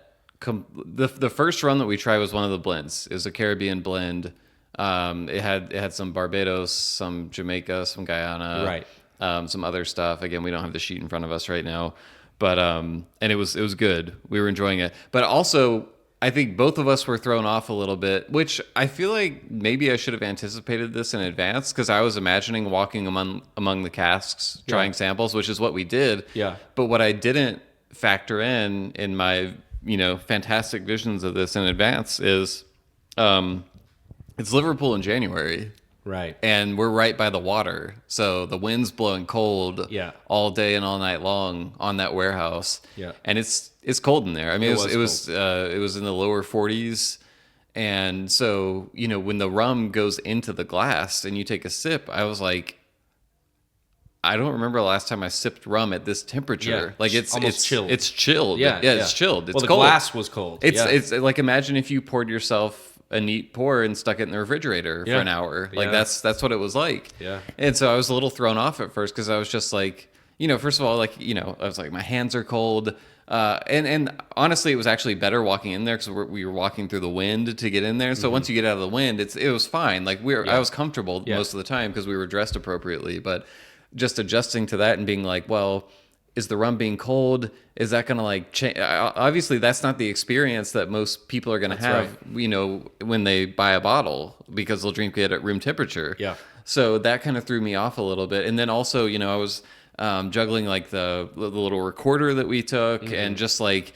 first rum that we tried was one of the blends. It was a Caribbean blend. It had some Barbados, some Jamaica, some Guyana, right. Some other stuff. Again, we don't have the sheet in front of us right now, but and it was good. We were enjoying it, but also I think both of us were thrown off a little bit, which I feel like maybe I should have anticipated this in advance because I was imagining walking among the casks, trying samples, which is what we did. Yeah. But what I didn't factor in my fantastic visions of this in advance is it's Liverpool in January. Right. And we're right by the water. So the wind's blowing cold all day and all night long on that warehouse. Yeah. And it's cold in there. I mean, it was in the lower 40s. And so, when the rum goes into the glass and you take a sip, I was like, I don't remember the last time I sipped rum at this temperature. Yeah. Like it's chilled. It's chilled. Yeah, it's chilled. It's well, the cold. glass was cold. It's like imagine if you poured yourself a neat pour and stuck it in the refrigerator for an hour. Like that's what it was like. Yeah. And so I was a little thrown off at first because I was just like, first of all, I was like, my hands are cold. And honestly, it was actually better walking in there because we were walking through the wind to get in there. So once you get out of the wind, it was fine. Like I was comfortable most of the time because we were dressed appropriately, but just adjusting to that and being like, well, is the rum being cold? Is that going to like change? Obviously, that's not the experience that most people are going to have, when they buy a bottle because they'll drink it at room temperature. Yeah. So that kind of threw me off a little bit. And then also, I was juggling like the little recorder that we took and just like,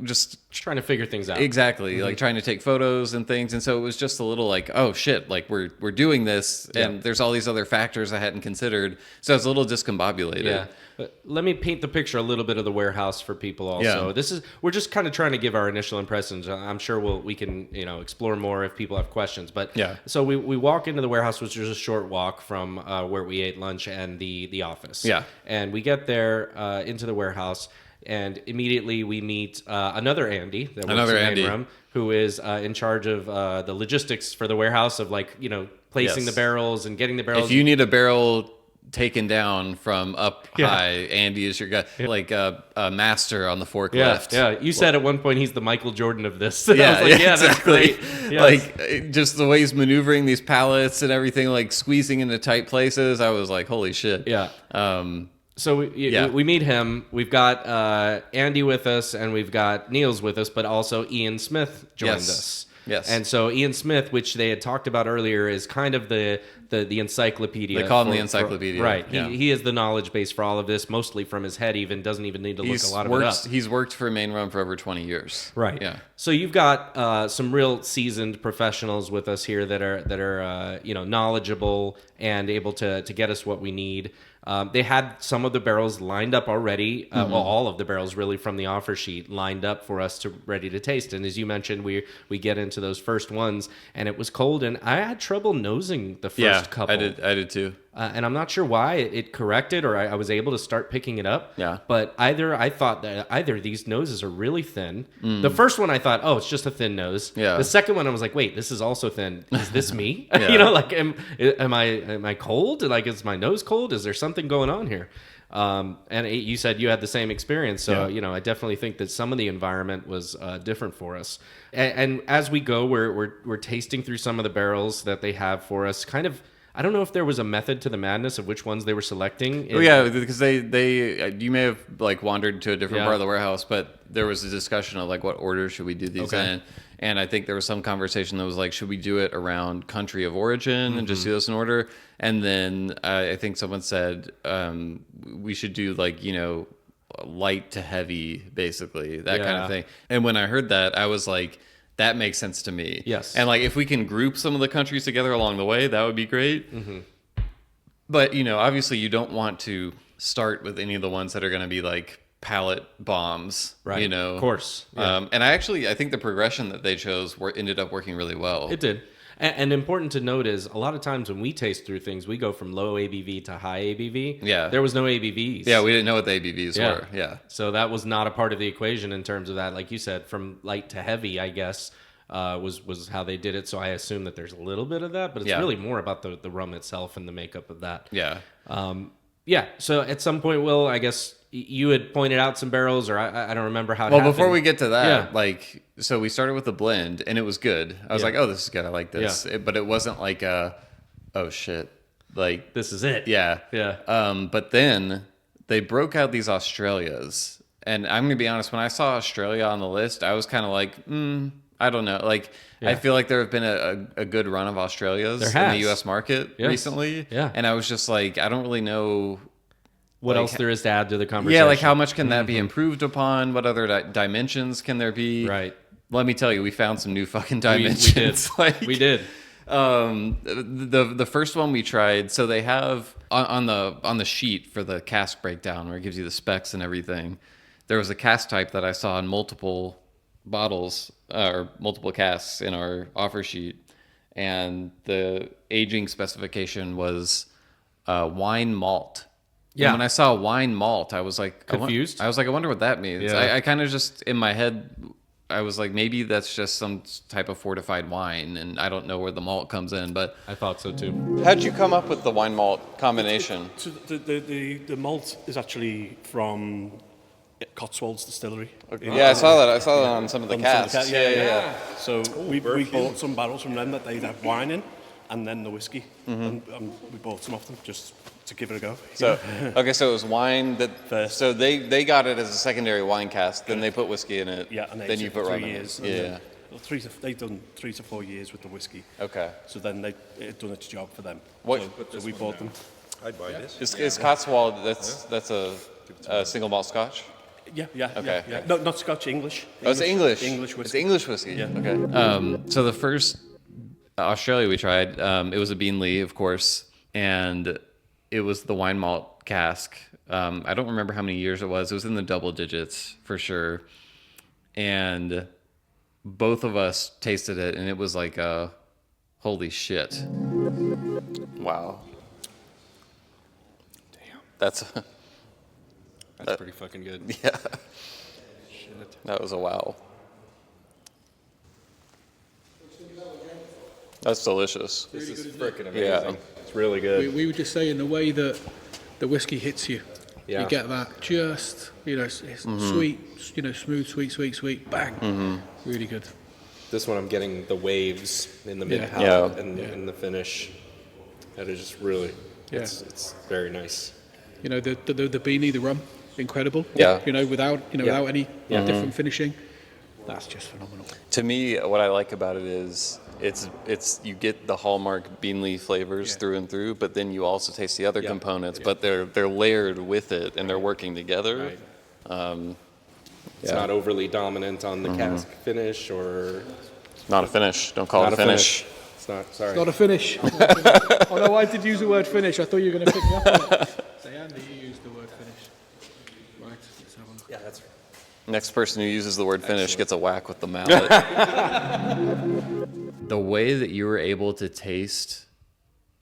just trying to figure things out. Exactly. Like trying to take photos and things. And so it was just a little like, oh shit, like we're doing this and there's all these other factors I hadn't considered. So I was a little discombobulated. Yeah. But let me paint the picture a little bit of the warehouse for people also. Yeah. We're just kind of trying to give our initial impressions. I'm sure we can, explore more if people have questions. But so we walk into the warehouse, which is a short walk from where we ate lunch and the office. Yeah. And we get there into the warehouse and immediately we meet another Andy that works in Main Rum, who is in charge of the logistics for the warehouse of placing the barrels and getting the barrels. If you need a barrel taken down from up high, Andy is your guy, like a master on the forklift. Yeah. You said at one point he's the Michael Jordan of this. Yeah, I was like, exactly. That's great. Yes. Like just the way he's maneuvering these pallets and everything, like squeezing into tight places. I was like, holy shit. Yeah. So we meet him. We've got Andy with us, and we've got Niels with us, but also Ian Smith joined us. Yes. And so Ian Smith, which they had talked about earlier, is kind of the encyclopedia. They call him the encyclopedia. Right. Yeah. He is the knowledge base for all of this, mostly from his head even, doesn't even need to look a lot of it up. He's worked for Main Rum for over 20 years. Right. Yeah. So you've got some real seasoned professionals with us here that are knowledgeable and able to get us what we need. They had some of the barrels lined up already. Well, all of the barrels really from the offer sheet lined up for us to ready to taste. And as you mentioned, we get into those first ones, and it was cold, and I had trouble nosing the first couple. I did too. And I'm not sure why it corrected, or I was able to start picking it up. Yeah. But I thought that either of these noses are really thin. The first one I thought, oh, it's just a thin nose. Yeah. The second one I was like, wait, this is also thin. Is this me? Yeah. Like am I cold? Like, is my nose cold? Is there something going on here? And you said you had the same experience, so I definitely think that some of the environment was different for us. And as we go, we're tasting through some of the barrels that they have for us. Kind of, I don't know if there was a method to the madness of which ones they were selecting. Oh yeah, because they you may have like wandered to a different Yeah. part of the warehouse, but there was a discussion of like what order should we do these Okay. in, and I think there was some conversation that was like, should we do it around country of origin and just do this in order? And then I think someone said we should do like light to heavy, basically that kind of thing. And when I heard that, I was like, that makes sense to me. Yes. And like if we can group some of the countries together along the way, that would be great. But obviously you don't want to start with any of the ones that are going to be like palate bombs, Right. Of course. Yeah. And I think the progression that they chose ended up working really well. It did. And important to note is a lot of times when we taste through things, we go from low ABV to high ABV. Yeah. There was no ABVs. Yeah, we didn't know what the ABVs were. Yeah. So that was not a part of the equation in terms of that. Like you said, from light to heavy, I guess, was how they did it. So I assume that there's a little bit of that, but it's really more about the rum itself and the makeup of that. Yeah. So at some point, Will, I guess you had pointed out some barrels, or I don't remember how it Well, happened. before we get to that, so we started with the blend, and it was good. I was like, oh, this is good. I like this. Yeah. But it wasn't like, oh, shit. Like, This is it. yeah. Yeah. But then they broke out these Australias. And I'm going to be honest, when I saw Australia on the list, I was kind of like, I don't know. Like, I feel like there have been a good run of Australias in the U.S. market recently. Yeah. And I was just like, I don't really know What else there is to add to the conversation. Yeah, like how much can that be improved upon? What other dimensions can there be? Right. Let me tell you, we found some new fucking dimensions. We did. The first one we tried, so they have on the sheet for the cask breakdown where it gives you the specs and everything. There was a cask type that I saw in multiple bottles or multiple casks in our offer sheet, and the aging specification was wine malt. Yeah. And when I saw wine malt, I was like Confused? I was like, I wonder what that means. Yeah. I kind of just in my head, I was like, maybe that's just some type of fortified wine, and I don't know where the malt comes in. But I thought so too. how'd you come up with the wine malt combination? So the malt is actually from Cotswolds Distillery. Yeah, I saw that. I saw that on some of the On some of the casks. ca- Yeah. So we bought some barrels from them that they'd have wine in, and then the whiskey. And we bought some of them just to give it a go. So okay, so it was wine that First. So they got it as a secondary wine cask. Then they put whiskey in it. Yeah, and then you put rum in years. it. and Yeah. then- well, they've done 3 to 4 years with the whiskey. Okay. So then it done its job for them. What- So we bought them. I'd buy this. Is Cotswold? That's a single malt Scotch. Yeah. Okay. Yeah. No, not Scotch, English. Oh, it's English. English It's whiskey. English whiskey. Yeah. Okay. So the first Australia we tried, it was a Beanley, of course, and it was the wine malt cask. I don't remember how many years it was. It was in the double digits for sure. And both of us tasted it, and it was like, holy shit. Wow. Damn. That's That's pretty fucking good. yeah. Shit. That was a wow. That's delicious. This is freaking amazing. Yeah. It's really good. We were just saying the way that the whiskey hits you. Yeah. You get that just, it's sweet, smooth, sweet, bang. Really good. This one I'm getting the waves in the Yeah. mid palate Yeah. and in the finish. That is just really, Yeah. it's very nice. The beanie, the rum, incredible. Yeah. Without any different finishing. that's just phenomenal. To me, what I like about it is it's you get the hallmark bean leaf flavors through and through, but then you also taste the other components, but they're layered with it and they're working together. Right. It's not overly dominant on the cask finish or... Not a finish. Don't call it a finish. It's not, sorry. It's not a finish. Oh no, I did use the word finish. I thought you were going to pick me up on it. Say, Andy, you used the word finish. Right, let's have a look. Yeah, that's right. Next person who uses the word finish gets a whack with the mallet. The way that you were able to taste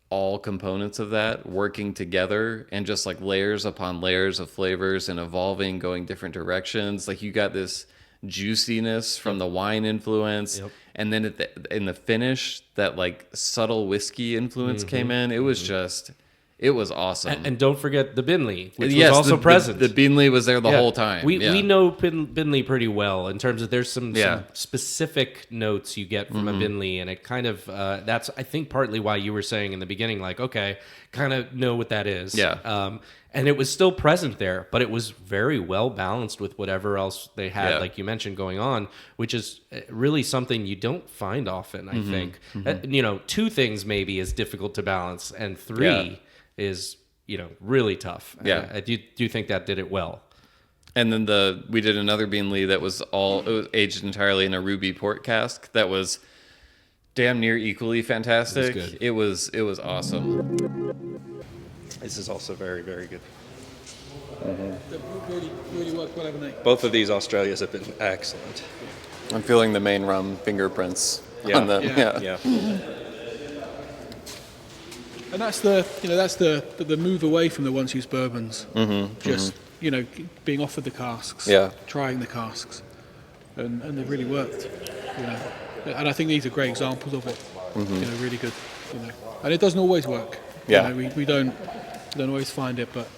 all components of that working together and just like layers upon layers of flavors and evolving, going different directions. Like you got this juiciness from the wine influence. And then in the finish, that like subtle whiskey influence came in. It was just... It was awesome. And don't forget the Binley, which was also present. The Binley was there the whole time. We know Binley pretty well in terms of there's some specific notes you get from a Binley, and it kind of, that's, I think, partly why you were saying in the beginning, like, okay, kind of know what that is. Yeah. And it was still present there, but it was very well balanced with whatever else they had, like you mentioned, going on, which is really something you don't find often, I think. You know, 2 things maybe is difficult to balance, and 3... is, you know, really tough. Yeah. I do think that did it well. And then we did another Beanley that was aged entirely in a ruby port cask that was damn near equally fantastic. It was awesome. This is also very, very good. Really, really worked well, haven't they? Both of these Australias have been excellent. I'm feeling the Main Rum fingerprints on them. Yeah. And that's the move away from the once used bourbons. Just you know, being offered the casks, trying the casks, and they've really worked. You know, and I think these are great examples of it. You know, really good. You know, and it doesn't always work. Yeah, you know, we don't always find it, but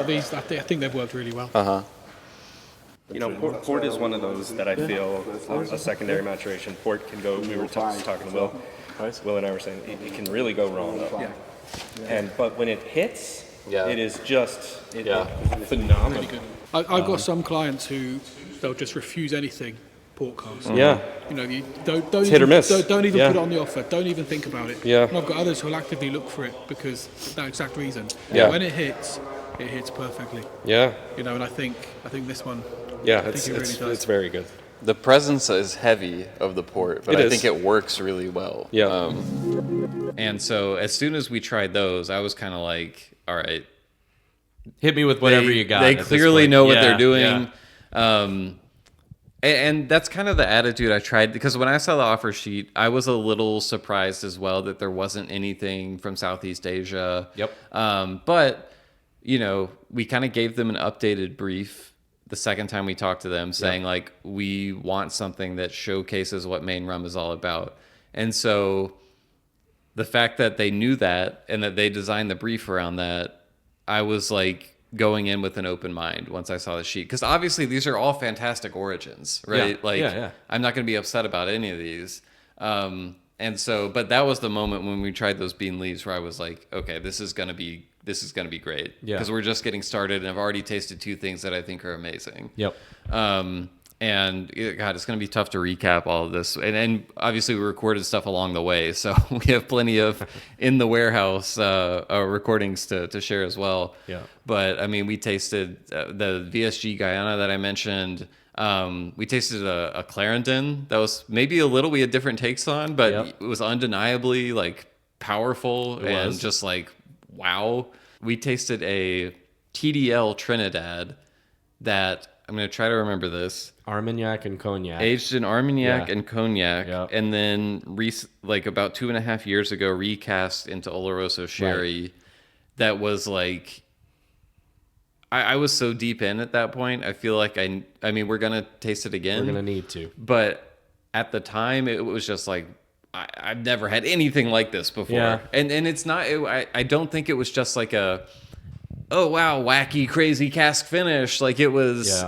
these I think they've worked really well. You know, port is one of those that I feel a secondary maturation. Port can go. We were talking to Will. Will and I were saying it can really go wrong. But when it hits, it is just phenomenal. Really good. I've got some clients who they'll just refuse anything port cast. Yeah. You know, you don't hit even, or miss. Don't even put it on the offer. Don't even think about it. Yeah. And I've got others who'll actively look for it because for that exact reason. Yeah. When it hits perfectly. Yeah. You know, and I think this one. Yeah, it's very good. The presence is heavy of the port, but I think it works really well. Yeah. And so as soon as we tried those, I was kind of like, all right. Hit me with whatever you got. They clearly know what they're doing. And that's kind of the attitude I tried, because when I saw the offer sheet, I was a little surprised as well that there wasn't anything from Southeast Asia. But, you know, we kind of gave them an updated brief the second time we talked to them, saying like, we want something that showcases what Main Rum is all about. And so the fact that they knew that and that they designed the brief around that, I was like going in with an open mind once I saw the sheet. Because obviously these are all fantastic origins, right? I'm not going to be upset about any of these. And so, but that was the moment when we tried those bean leaves where I was like, okay, this is going to be great. Because we're just getting started, and I've already tasted 2 things that I think are amazing. And God, it's going to be tough to recap all of this. And obviously we recorded stuff along the way, so we have plenty of in the warehouse recordings to share as well. But I mean, we tasted the VSG Guyana that I mentioned. We tasted a Clarendon that was maybe a little we had different takes on, but it was undeniably like powerful and just like wow. We tasted a TDL Trinidad that I'm going to try to remember this. Armagnac and Cognac. Aged in Armagnac and Cognac, and then like about 2.5 years ago recast into Oloroso Sherry. That was like, I was so deep in at that point. I feel like I mean, we're going to taste it again. We're going to need to. But at the time, it was just like, I've never had anything like this before. And it's not, I don't think it was just like a, oh wow, wacky, crazy cask finish. Like it was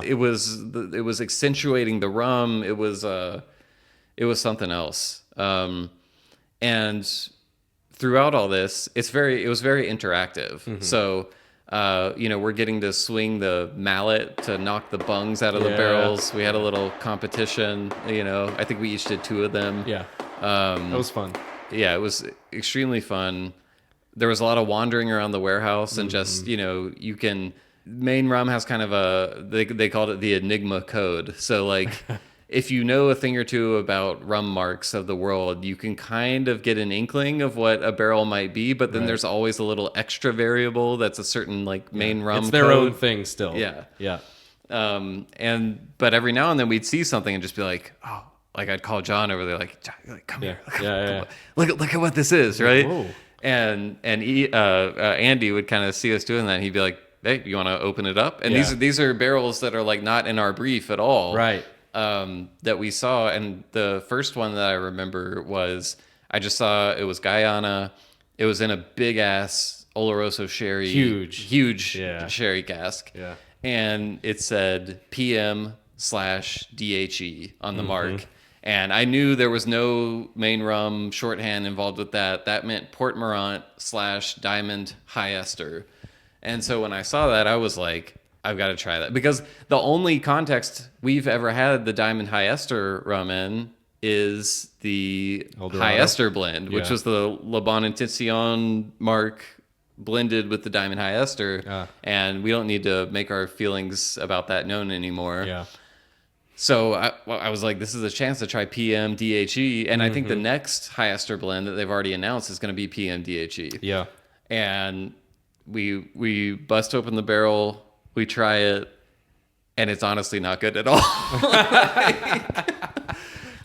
accentuating the rum. It was something else. And throughout all this, it was very interactive. So we're getting to swing the mallet to knock the bungs out of the barrels. We had a little competition. I think we each did 2 of them. Yeah. That was fun. Yeah, it was extremely fun. There was a lot of wandering around the warehouse and just, you can... Main Rum has kind of they called it the Enigma Code. So, like, if you know a thing or two about rum marks of the world, you can kind of get an inkling of what a barrel might be, but then there's always a little extra variable that's a certain, like, Main Rum It's their code. own thing still. Yeah. Yeah. But every now and then we'd see something and just be like, oh, like I'd call John over there, like, come here. Look at what this is, right? Whoa. And Andy would kind of see us doing that, and he'd be like, hey, you want to open it up? And these are barrels that are like not in our brief at all, right? That we saw. And the first one that I remember was I just saw it was Guyana. It was in a big ass Oloroso sherry, huge sherry cask, and it said PM/DHE on the mark. And I knew there was no Main Rum shorthand involved with that. That meant Port Morant / Diamond High Ester. And so when I saw that, I was like, I've got to try that. Because the only context we've ever had the Diamond High Ester rum in is the High Ester blend, which was the Le Bon Intention mark blended with the Diamond High Ester. And we don't need to make our feelings about that known anymore. Yeah. So I was like, this is a chance to try PM DHE. And I think the next High Ester blend that they've already announced is going to be PM DHE. Yeah. And we bust open the barrel, we try it, and it's honestly not good at all.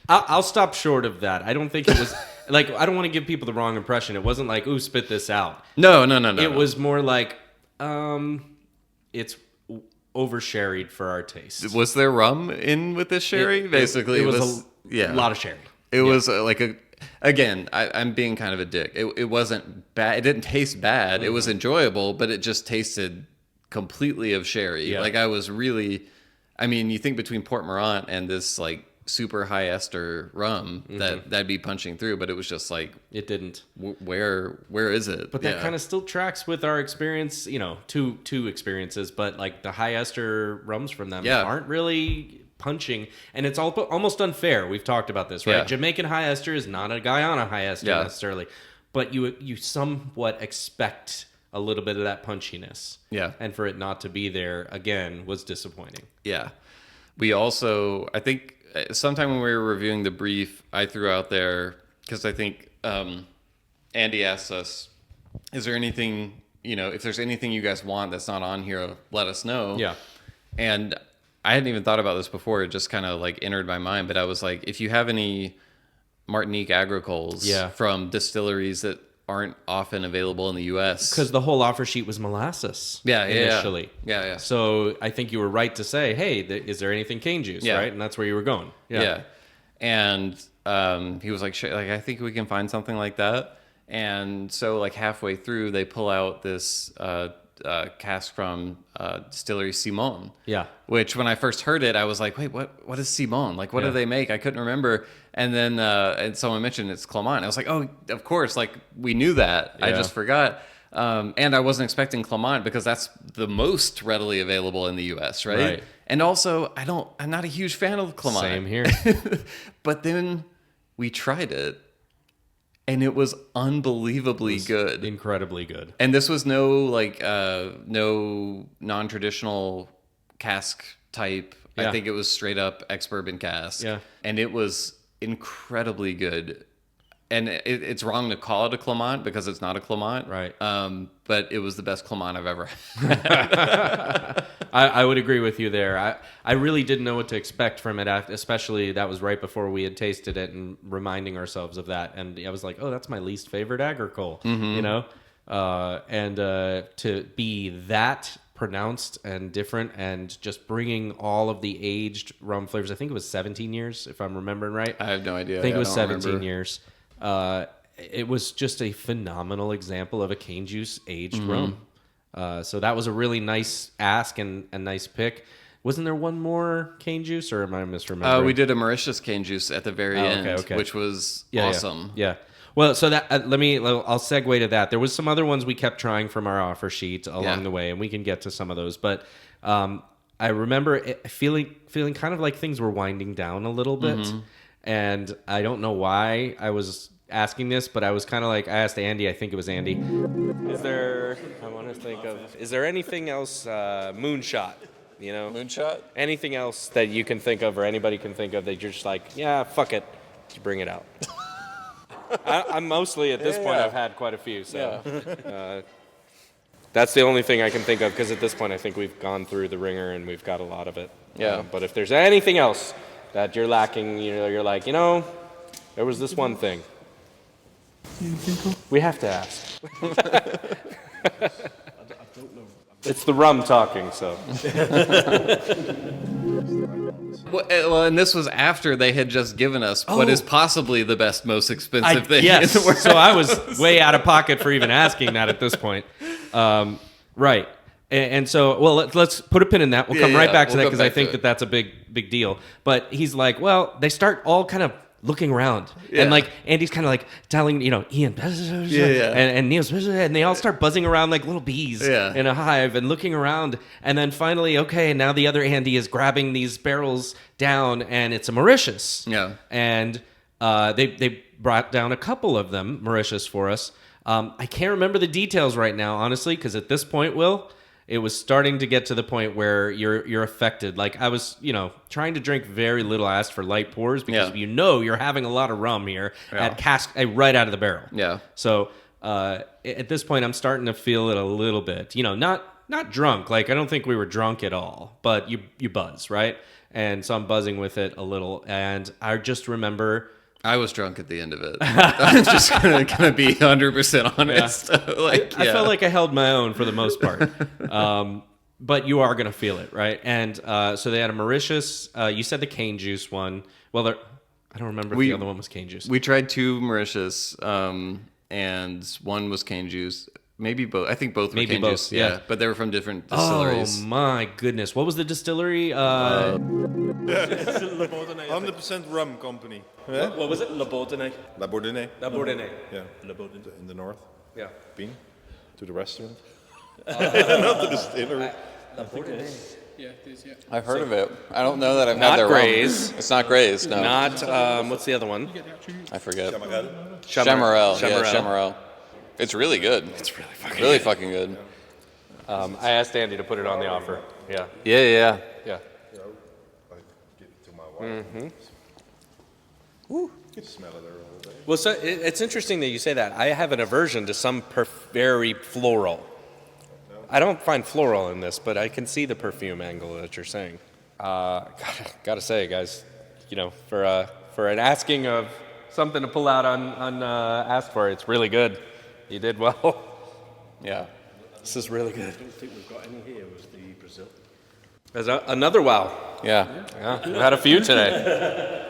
I'll stop short of that. I don't think it was... Like, I don't want to give people the wrong impression. It wasn't like, ooh, spit this out. No. It was more like, it's over sherried for our taste. Was there rum in with this sherry? Basically, it was a lot of sherry. It was again, I'm being kind of a dick. It wasn't bad. It didn't taste bad. It was enjoyable, but it just tasted completely of sherry. Yeah. Like I was really, you think between Port Morant and this like super high ester rum that'd be punching through, but it was just like it didn't. Where is it? But that kind of still tracks with our experience. Two experiences, but like the high ester rums from them aren't really punching, and it's almost unfair. We've talked about this, right? Jamaican high ester is not a Guyana high ester necessarily, but you somewhat expect a little bit of that punchiness. Yeah, and for it not to be there again was disappointing. Yeah, we also, I think, sometime when we were reviewing the brief, I threw out there, because I think Andy asked us, is there anything, if there's anything you guys want that's not on here, let us know. Yeah. And I hadn't even thought about this before. It just kind of like entered my mind. But I was like, if you have any Martinique agricoles from distilleries that aren't often available in the U.S. Because the whole offer sheet was molasses initially. Yeah. So I think you were right to say, hey, is there anything cane juice, right? And that's where you were going. Yeah. And he was like, I think we can find something like that. And so like halfway through, they pull out this cask from distillery Simon. Yeah. Which when I first heard it, I was like, wait, what is Simon? Like, what do they make? I couldn't remember. And then and someone mentioned it's Clement. I was like, oh, of course. Like, we knew that. Yeah. I just forgot. And I wasn't expecting Clement because that's the most readily available in the U.S., right? And also, I'm not a huge fan of Clement. Same here. But then we tried it. And it was unbelievably good. Incredibly good. And this was no non-traditional cask type. Yeah. I think it was straight up ex-bourbon cask. Yeah. And it was incredibly good. And it's wrong to call it a Clement because it's not a Clement. Right. But it was the best Clement I've ever had. I would agree with you there. I really didn't know what to expect from it, especially that was right before we had tasted it and reminding ourselves of that. And I was like, oh, that's my least favorite agricole, and to be that pronounced and different and just bringing all of the aged rum flavors. I think it was 17 years, if I'm remembering right. I have no idea. I think it was 17 years. It was just a phenomenal example of a cane juice aged rum. So that was a really nice ask and a nice pick. Wasn't there one more cane juice, or am I misremembering? We did a Mauritius cane juice at the very end, which was awesome. Yeah. Well, so that I'll segue to that. There was some other ones we kept trying from our offer sheet along the way, and we can get to some of those. But I remember feeling kind of like things were winding down a little bit, and I don't know why I was asking this, but I was kind of like, I asked Andy. I think it was Andy. Is there anything else moonshot? You know, Moonshot? Anything else that you can think of or anybody can think of that you're just like, yeah, fuck it, just bring it out. I'm mostly at this point. I've had quite a few, so that's the only thing I can think of because at this point I think we've gone through the ringer and we've got a lot of it. Yeah. But if there's anything else that you're lacking, you're like, there was this one thing. We have to ask. It's the rum talking, so. Well, and this was after they had just given us what is possibly the best, most expensive thing. Yes, in the world. so I was way out of pocket for even asking that at this point. Right. And so, well, let's put a pin in that. We'll come right back to that because I think that's a big deal. But he's like, well, they start all kind of looking around. Yeah. And like Andy's kind of like telling, Ian, and Neil's, and they all start buzzing around like little bees in a hive and looking around. And then finally, okay, now the other Andy is grabbing these barrels down and it's a Mauritius. Yeah. And they brought down a couple of them, Mauritius, for us. I can't remember the details right now, honestly, because at this point, Will, it was starting to get to the point where you're affected. Like I was, trying to drink very little. I asked for light pours because you're having a lot of rum here at Cask, right out of the barrel. Yeah. So at this point, I'm starting to feel it a little bit. Not drunk. Like I don't think we were drunk at all, but you buzz, right? And so I'm buzzing with it a little, and I just remember. I was drunk at the end of it. I'm just gonna be 100% honest. I felt like I held my own for the most part. But you are gonna feel it, right? And so they had a Mauritius. You said the cane juice one. Well, I don't remember if the other one was cane juice. We tried 2 Mauritius, and one was cane juice. Maybe both. I think both were cane juice. Yeah, but they were from different distilleries. Oh my goodness! What was the distillery? 100% Rum Company. Yeah? What was it? La Bourdonnais. La Bourdonnais. La Bourdonnais. Yeah. La Bourdonnais. In the north. Yeah. Been to the restaurant. Not the distillery. La Bourdonnais. Yeah, it is, yeah. I've heard of it. I don't know that I've had their Graze. rum. It's not Graze, no. Not, what's the other one? I forget. Chamarel. Yeah, Chamarel. It's really good. It's really fucking good. I asked Andy to put it on the offer. Yeah. Yeah. I give it to my wife. Mm-hmm. Woo. You can smell it there all day. Well, so it's interesting that you say that. I have an aversion to some very floral. I don't find floral in this, but I can see the perfume angle that you're saying. Gotta say, guys, for an asking of something to pull out on ask for, it's really good. You did well. Yeah. This is really good. I don't think we've got any here with the Brazil. There's another wow. Yeah. We've had a few today.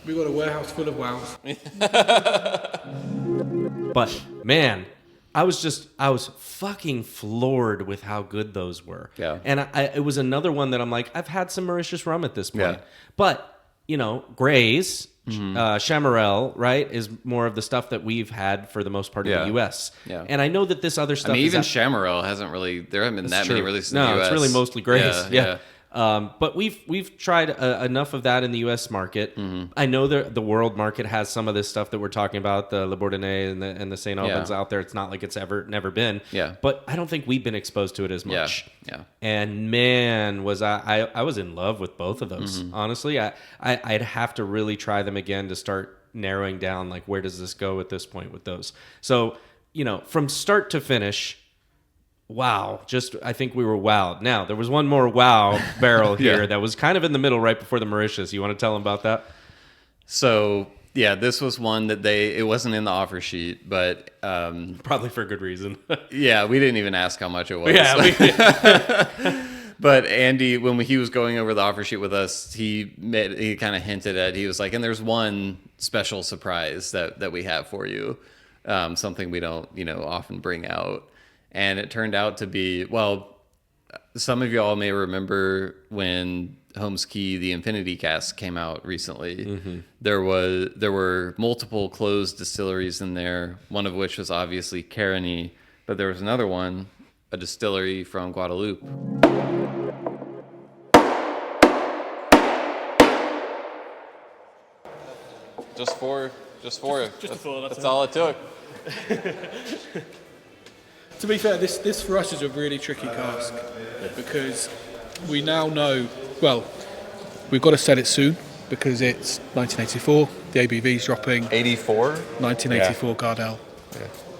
We got a warehouse full of wows. But man, I was fucking floored with how good those were. Yeah. And it was another one that I'm like, I've had some Mauritius rum at this point. Yeah. But, Graze, Chamarel, right, is more of the stuff that we've had for the most part in the U.S. Yeah. And I know that this other stuff I mean, even Chamarel hasn't really, there haven't been that many releases in the U.S. No, it's really mostly Graze. Yeah. But we've tried enough of that in the U.S. market. Mm-hmm. I know the world market has some of this stuff that we're talking about, the Le Bourdonnais and the St. Albans out there. It's not like it's never been. Yeah. But I don't think we've been exposed to it as much. Yeah. And man, was I was in love with both of those. Mm-hmm. Honestly, I'd have to really try them again to start narrowing down like where does this go at this point with those. So from start to finish. Wow. I think we were wowed. Now, there was one more wow barrel here that was kind of in the middle right before the Mauritius. You want to tell them about that? So, yeah, this was one that it wasn't in the offer sheet, but... probably for a good reason. Yeah, we didn't even ask how much it was. Yeah. But Andy, when he was going over the offer sheet with us, he kind of hinted at, he was like, and there's one special surprise that we have for you, something we don't, often bring out. And it turned out to be, some of y'all may remember when Holmes Key, the Infinity Cask, came out recently. There were multiple closed distilleries in there, one of which was obviously Carigny, but there was another one, a distillery from Guadeloupe. Just four. Just a four, That's all it took. To be fair, this for us is a really tricky cask because we now know, well, we've got to sell it soon because it's 1984, the ABV's dropping. 84? 1984 Gardel.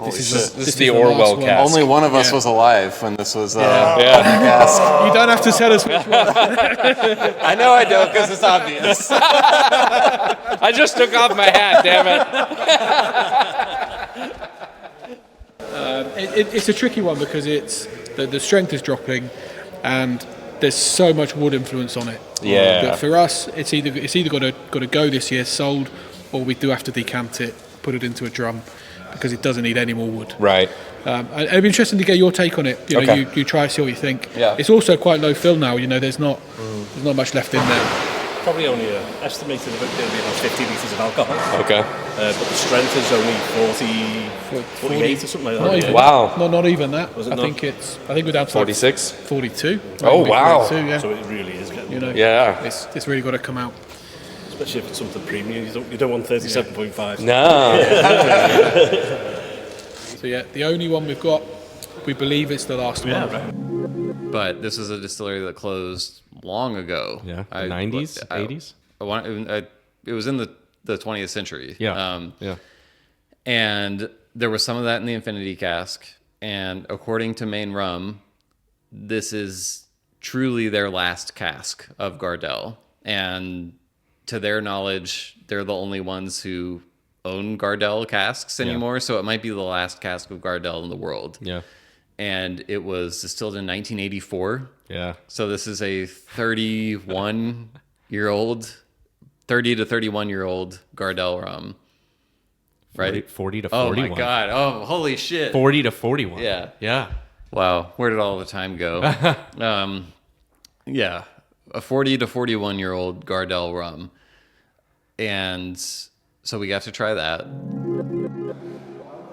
This is the the Orwell last one. cask. Only one of us Yeah. was alive when this was Cask. You don't have to tell us which one. I know I don't because it's obvious. I just took off my hat, damn it. It's a tricky one because it's the strength is dropping and there's so much wood influence on it. Yeah. But for us, it's either got to go this year sold, or we do have to decant it, put it into a drum because it doesn't need any more wood. Right. And it'd be interesting to get your take on it. You know, Okay. you try to see what you think. Yeah. It's also quite low fill now. You know, there's not much left in there. Probably only estimated about 50 litres of alcohol. Okay. But the strength is only 48 or something like that. Not even, Wow. not even that. Was it I not? think we're down to 46? 42. Oh, maybe wow. 42, yeah. So it really is getting, You know, Yeah. it's really got to come out. especially if it's something premium. You don't want 37.5. No. So yeah, the only one we've got, we believe it's the last one. But this is a distillery that closed long ago. Yeah, 90s, 80s? It was in the 20th century. Yeah. Yeah. And there was some of that in the Infinity Cask. And according to Main Rum, this is truly their last cask of Gardel. And to their knowledge, they're the only ones who own Gardel casks anymore. So it might be the last cask of Gardel in the world. Yeah. And it was distilled in 1984. Yeah. So this is a 30 to 31-year-old Gardel rum. Right? 40 to Oh 41. my God. Oh, holy shit. 40 to 41. Yeah. Yeah. Wow. Where did all the time go? Yeah. A 40 to 41-year-old Gardel rum. And so we got to try that.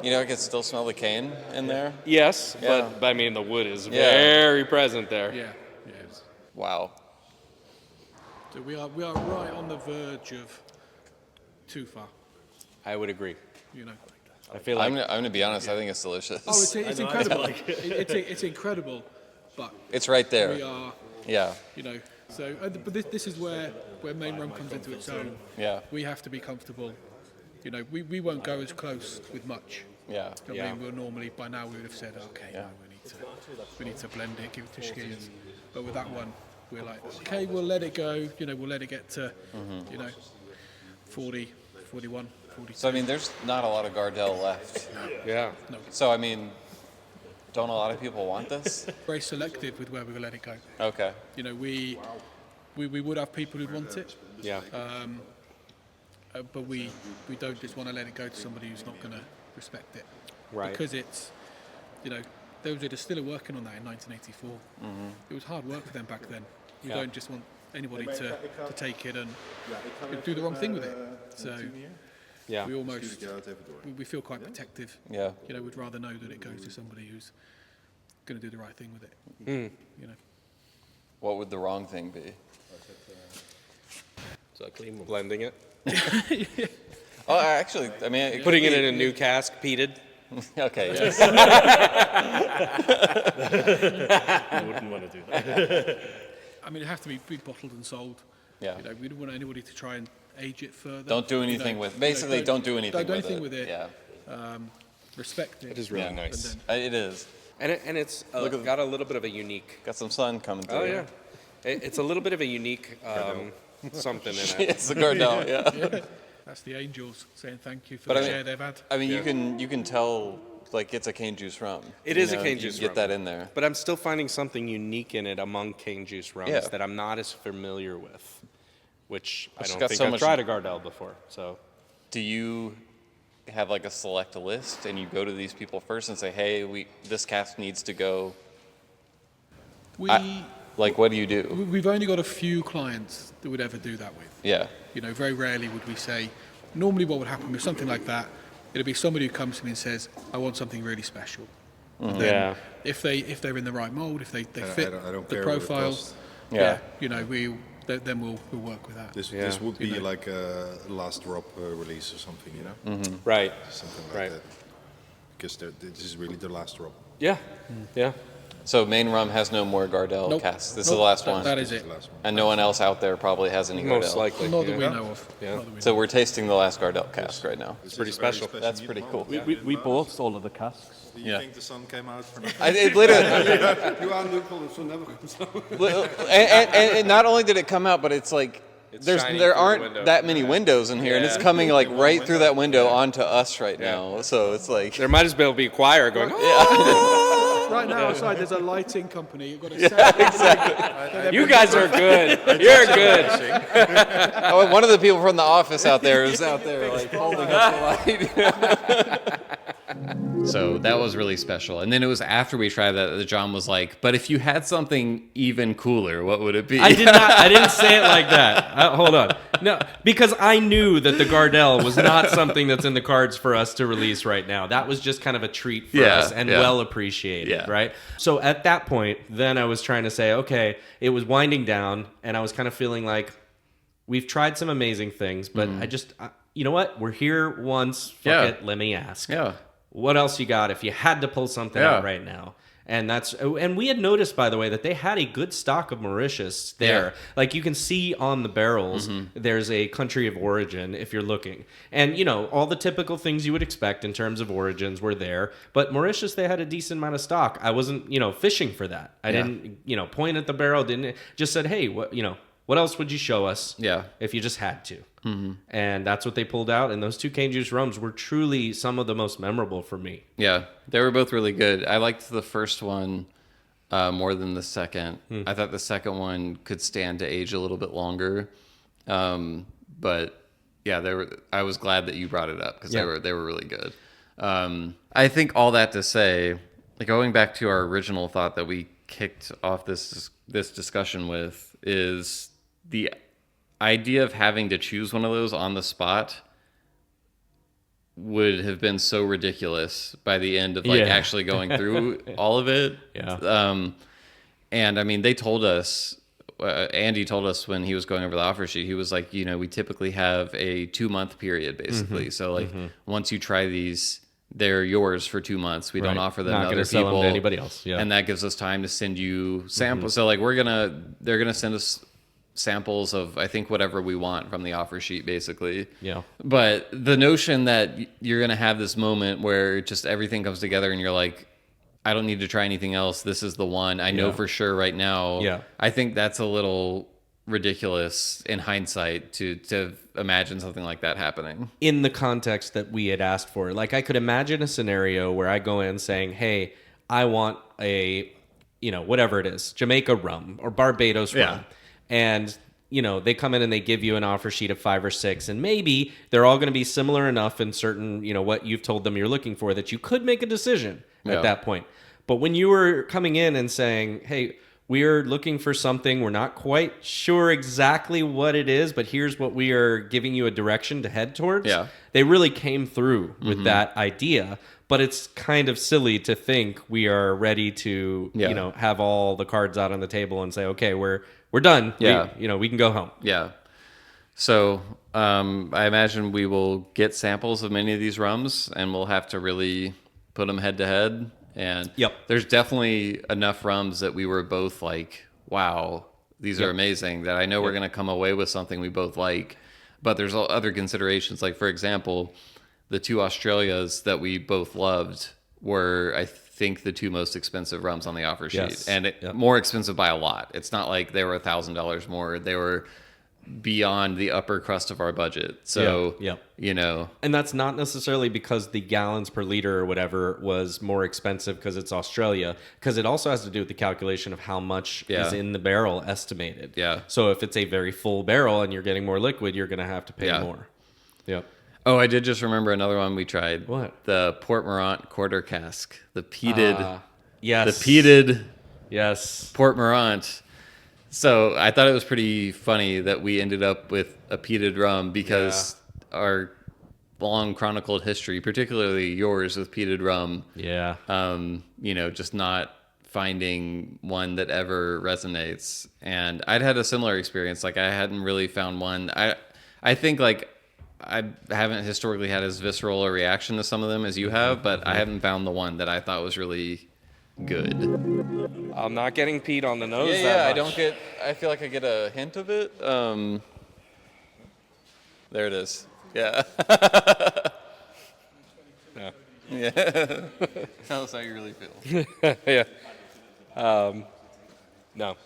You know, I can still smell the cane in there. Yes, Yeah. but I mean, the wood is Yeah. very present there. Yeah. Wow. So we are right on the verge of too far. I would agree. You know. I feel like I'm gonna be honest. I think it's delicious. Oh, it's incredible. It's incredible, but It's right we there. are, Yeah. you know. So, but this is where Main Rum comes into its own. Yeah. We have to be comfortable. You know, we won't go as close with much. Yeah. I Yeah. mean, we'll normally by now we would have said, okay, Yeah. no, we need to blend it, give it to skiers. But with that one, we're like, okay, we'll let it go. You know, we'll let it get to, you know, 40, 41, 42. So I mean, there's not a lot of Gardel left. yeah. So I mean, don't a lot of people want this? Very selective with where we will let it go. Okay. You know, we would have people who'd want it, Yeah. but we don't just want to let it go to somebody who's not going to respect it. Right. Because it's, you know, there was a distiller working on that in 1984. It was hard work for them back then. You Yeah. don't just want anybody to take it and do the wrong thing with it. So Yeah. we almost, we feel quite protective. Yeah. You know, we'd rather know that it goes to somebody who's going to do the right thing with it. You know. What would the wrong thing be? So clean blending it. Oh, actually, I mean, it Putting could it be- in a new cask, peated. Okay. Yes. I wouldn't want to do that. I mean, it has to be bottled and sold. Yeah. You know, we don't want anybody to try and age it further. Don't do anything with. Basically, don't do anything. Don't do with anything it. with it. Yeah. Respect it. It is really Yeah. nice. And then, It is. And it's got a little bit of a unique. Got some sun coming through. Oh yeah. It's a little bit of a unique something in it. It's the Gardel. Yeah. that's the angels saying thank you for But the I mean- share they've had. I mean, you can tell like it's a cane juice rum. It You is a know, cane you juice Get rum. that in there. But I'm still finding something unique in it among cane juice rums Yeah. that I'm not as familiar with, which I It's don't got think so I've much- tried a Gardel before. So Do you have like a select list and you go to these people first and say, hey, this cask needs to go? Like, what do you do? We've only got a few clients that would ever do that with. Yeah. You know, very rarely would we say. Normally, what would happen with something like that, it'll be somebody who comes to me and says, "I want something really special." And then if they're in the right mold, if they fit I don't the care profile, what it costs. you know, then we'll work with that. This would be like a last drop release or something, you know? Right. Something like Right. that. Because this is really the last drop. Yeah. Yeah. So Main Rum has no more Gardel Nope. casks. This is Nope. the last That- one. That is it. The last one. And no one else out there probably has any Most Gardel. likely. Not that we yeah. know of. Yeah. Not that we So know we're tasting the last Gardel cask right now. It's pretty a very special. That's pretty cool. We bought all of the casks. Do you Yeah. think the sun came out for nothing? It literally, You are Liverpool, so never comes out. and not only did it come out, but it's like shining there through the aren't window. that many windows in here, and it's Yeah. coming like right through that window onto us right now. So it's like, There might as well be a choir going, "Oh, Right now outside there's a lighting company. You've got a set. you guys are good. You're good." oh, one of the people from the office out there is out there like holding up the light. So that was really special. And then it was after we tried that John was like, "But if you had something even cooler, what would it be?" I did not. I didn't say it like that. Hold on. No, because I knew that the Gardel was not something that's in the cards for us to release right now. That was just kind of a treat for us and well appreciated, right? So at that point, then I was trying to say, okay, it was winding down, and I was kind of feeling like we've tried some amazing things, but you know what? We're here once. Fuck it. Let me ask. Yeah. What else you got if you had to pull something out right now? And we had noticed, by the way, that they had a good stock of Mauritius there. Yeah. Like you can see on the barrels, there's a country of origin if you're looking. And, you know, all the typical things you would expect in terms of origins were there. But Mauritius, they had a decent amount of stock. I wasn't, fishing for that. I didn't, point at the barrel, just said, hey, what else would you show us if you just had to? And that's what they pulled out. And those two cane juice rums were truly some of the most memorable for me. Yeah, they were both really good. I liked the first one more than the second. I thought the second one could stand to age a little bit longer. But yeah, I was glad that you brought it up because they were really good. I think all that to say, like going back to our original thought that we kicked off this discussion with is the idea of having to choose one of those on the spot would have been so ridiculous by the end of actually going through all of it. And I mean, they told us, Andy told us when he was going over the offer sheet, he was like, we typically have a 2-month period basically. So like once you try these, they're yours for 2 months. We don't offer them to other sell people, them to anybody else. Yeah. And that gives us time to send you samples. So like they're gonna send us samples of I think whatever we want from the offer sheet basically. Yeah. But the notion that you're gonna have this moment where just everything comes together and you're like, I don't need to try anything else. This is the one. I know for sure right now. Yeah. I think that's a little ridiculous in hindsight to imagine something like that happening. In the context that we had asked for. Like I could imagine a scenario where I go in saying, hey, I want a, whatever it is, Jamaica rum or Barbados rum. And, they come in and they give you an offer sheet of 5 or 6, and maybe they're all going to be similar enough in certain, what you've told them you're looking for that you could make a decision at that point. But when you were coming in and saying, hey, we're looking for something, we're not quite sure exactly what it is, but here's what we are giving you a direction to head towards. Yeah. They really came through with that idea. But it's kind of silly to think we are ready to, have all the cards out on the table and say, okay, we're done. Yeah. We can go home. Yeah. So I imagine we will get samples of many of these rums, and we'll have to really put them head to head. And there's definitely enough rums that we were both like, wow, these are amazing, that I know we're going to come away with something we both like. But there's other considerations. Like, for example, the 2 Australias that we both loved were, I think, the 2 most expensive rums on the offer sheet. And more expensive by a lot. It's not like they were $1,000 more. They were beyond the upper crust of our budget. So, And that's not necessarily because the gallons per liter or whatever was more expensive because it's Australia, because it also has to do with the calculation of how much is in the barrel estimated. Yeah. So if it's a very full barrel and you're getting more liquid, you're going to have to pay more. Yeah. Oh, I did just remember another one we tried. What? The Port Morant quarter cask. The peated. Yes. The peated Yes. Port Morant. So I thought it was pretty funny that we ended up with a peated rum because our long chronicled history, particularly yours with peated rum, just not finding one that ever resonates. And I'd had a similar experience. Like, I hadn't really found one. I think, like, I haven't historically had as visceral a reaction to some of them as you have, but I haven't found the one that I thought was really good. I'm not getting peat on the nose. I feel like I get a hint of it. There it is. Yeah. Yeah. Tell us how you really feel. Yeah. No.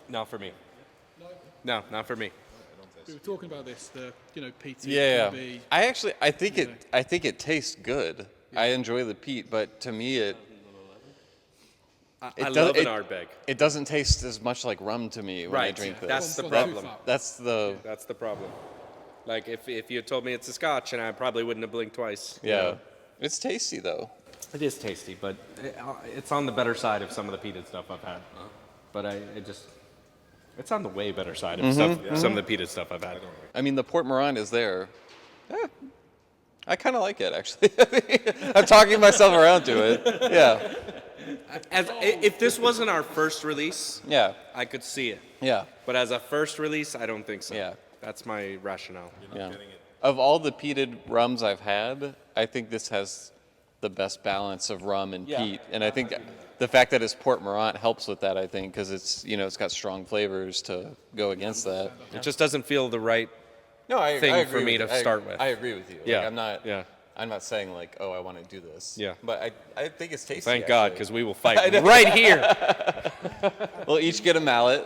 Not for me. No, not for me. We were talking about this, PT. Yeah. Be, I think it tastes good. Yeah. I enjoy the peat, but to me I love an Ardbeg. It doesn't taste as much like rum to me when I drink this. That's the problem. That's the problem. Like, if you had told me it's a Scotch, and I probably wouldn't have blinked twice. Yeah. It's tasty, though. It is tasty, but it's on the better side of some of the peated stuff I've had. But it's on the way better side of some of the peated stuff I've had. I mean, the Port Morant is there. I kind of like it, actually. I'm talking myself around to it. Yeah. If this wasn't our first release, I could see it. Yeah. But as a first release, I don't think so. Yeah. That's my rationale. Of all the peated rums I've had, I think this has the best balance of rum and peat. And I think the fact that it's Port Morant helps with that, I think, because it's got strong flavors to go against that. It just doesn't feel the right thing for me to start with. I agree with you. Yeah. Like, I'm not saying, like, oh, I want to do this. Yeah. But I think it's tasty. Thank God, because we will fight right here. We'll each get a mallet.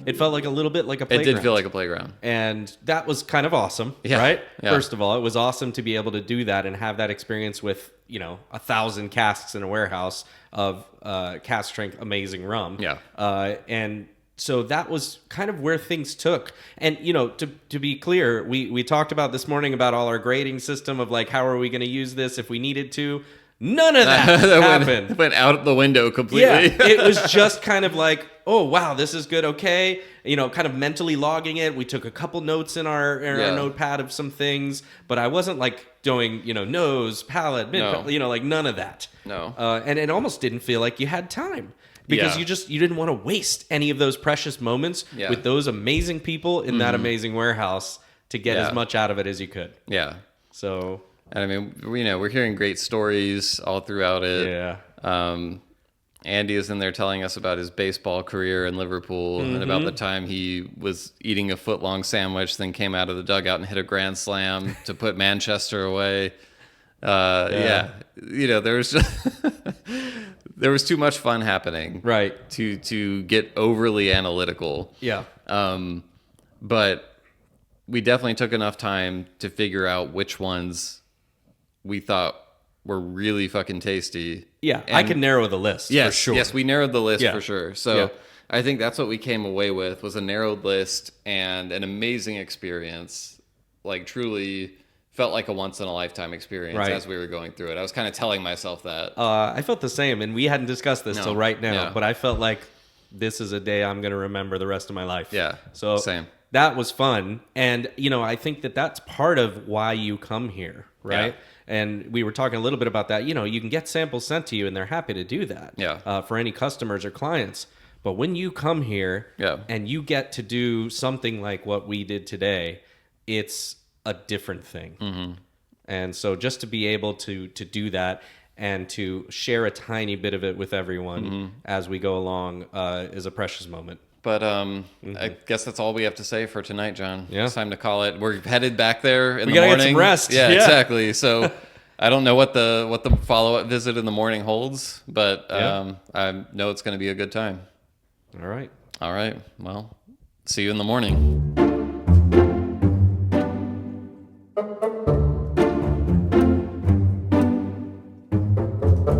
It felt like a little bit like a playground. It did feel like a playground. And that was kind of awesome, right? Yeah. First of all, it was awesome to be able to do that and have that experience with, 1,000 casks in a warehouse of cask strength amazing rum. Yeah. And so that was kind of where things took. And, to be clear, we talked about this morning about all our grading system of, like, how are we going to use this if we needed to? None of that happened. Went out the window completely. Yeah, it was just kind of like, oh, wow, this is good, okay. Kind of mentally logging it. We took a couple notes in our notepad of some things, but I wasn't, like, doing, nose, palate, like none of that. No. And it almost didn't feel like you had time. Because you didn't want to waste any of those precious moments with those amazing people in that amazing warehouse to get as much out of it as you could. Yeah. So... And I mean, we're hearing great stories all throughout it. Yeah. Andy is in there telling us about his baseball career in Liverpool and about the time he was eating a foot-long sandwich, then came out of the dugout and hit a grand slam to put Manchester away. There was there was too much fun happening. Right. To get overly analytical. Yeah. But we definitely took enough time to figure out which ones we thought were really fucking tasty. Yeah, I can narrow the list for sure. Yes, we narrowed the list for sure. So I think that's what we came away with, was a narrowed list and an amazing experience. Like, truly felt like a once-in-a-lifetime experience as we were going through it. I was kind of telling myself that. I felt the same, and we hadn't discussed this till right now, but I felt like this is a day I'm going to remember the rest of my life. Yeah, so same. That was fun, and, I think that's part of why you come here, right? Yeah. And we were talking a little bit about that. You can get samples sent to you, and they're happy to do that for any customers or clients. But when you come here and you get to do something like what we did today, it's a different thing. Mm-hmm. And so just to be able to do that and to share a tiny bit of it with everyone as we go along is a precious moment. But I guess that's all we have to say for tonight, John. Yeah. It's time to call it. We're headed back there in the morning. We gotta get some rest. Yeah, exactly. So I don't know what the follow-up visit in the morning holds, but I know it's going to be a good time. All right. Well, see you in the morning.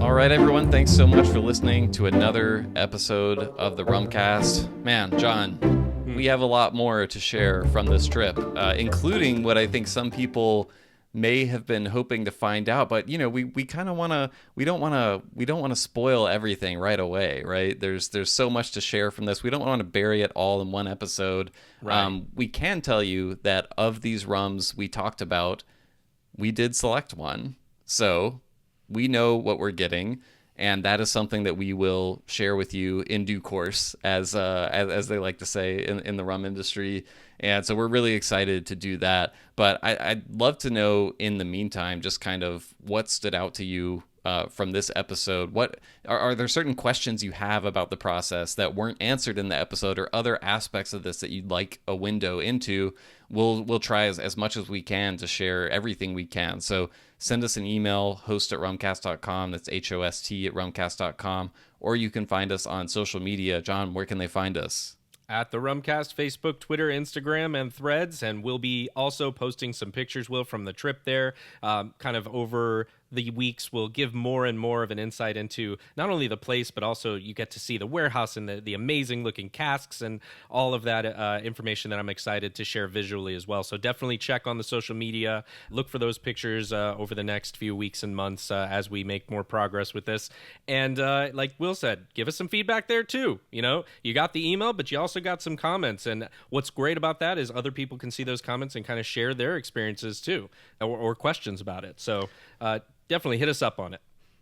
All right, everyone. Thanks so much for listening to another episode of the Rumcast. Man, John, we have a lot more to share from this trip, including what I think some people may have been hoping to find out, but we kind of want to, we don't want to spoil everything right away, right? There's so much to share from this. We don't want to bury it all in one episode. Right. We can tell you that of these rums we talked about, we did select one. So we know what we're getting, and that is something that we will share with you in due course, as they like to say in the rum industry. And so we're really excited to do that. But I'd love to know, in the meantime, just kind of what stood out to you from this episode. What are there certain questions you have about the process that weren't answered in the episode, or other aspects of this that you'd like a window into? We'll try as much as we can to share everything we can. So send us an email, host@rumcast.com. That's HOST@rumcast.com. Or you can find us on social media. John, where can they find us? At the Rumcast, Facebook, Twitter, Instagram, and Threads. And we'll be also posting some pictures, Will, from the trip there. Kind of over the weeks, we'll give more and more of an insight into not only the place, but also you get to see the warehouse and the amazing looking casks and all of that information that I'm excited to share visually as well. So definitely check on the social media. Look for those pictures over the next few weeks and months as we make more progress with this. And like Will said, give us some feedback there too. You got the email, but you also got some comments. And what's great about that is other people can see those comments and kind of share their experiences too, or questions about it. So definitely hit us up on it.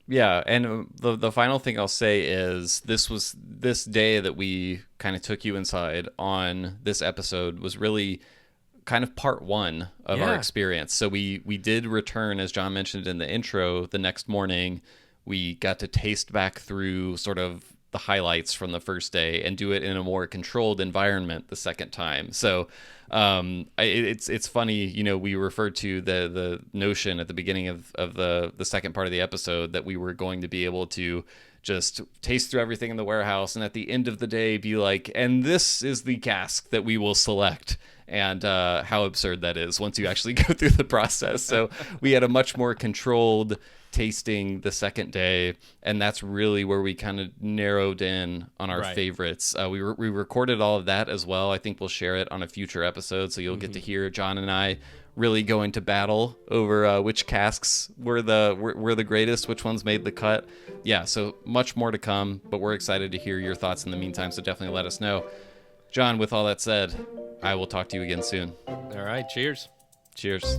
Yeah, and the final thing I'll say is this day that we kind of took you inside on this episode was really kind of part one of our experience. So we did return, as John mentioned in the intro, the next morning. We got to taste back through sort of the highlights from the first day and do it in a more controlled environment the second time. So it's funny, we referred to the notion at the beginning of the second part of the episode that we were going to be able to just taste through everything in the warehouse, and at the end of the day be like, and this is the cask that we will select. And how absurd that is once you actually go through the process. So we had a much more controlled tasting the second day, and that's really where we kind of narrowed in on our favorites. We recorded all of that as well. I think we'll share it on a future episode, so you'll get to hear John and I really going to battle over which casks were the greatest, which ones made the cut. Yeah, so much more to come, but we're excited to hear your thoughts in the meantime, so definitely let us know. John, with all that said, I will talk to you again soon. All right, cheers. Cheers.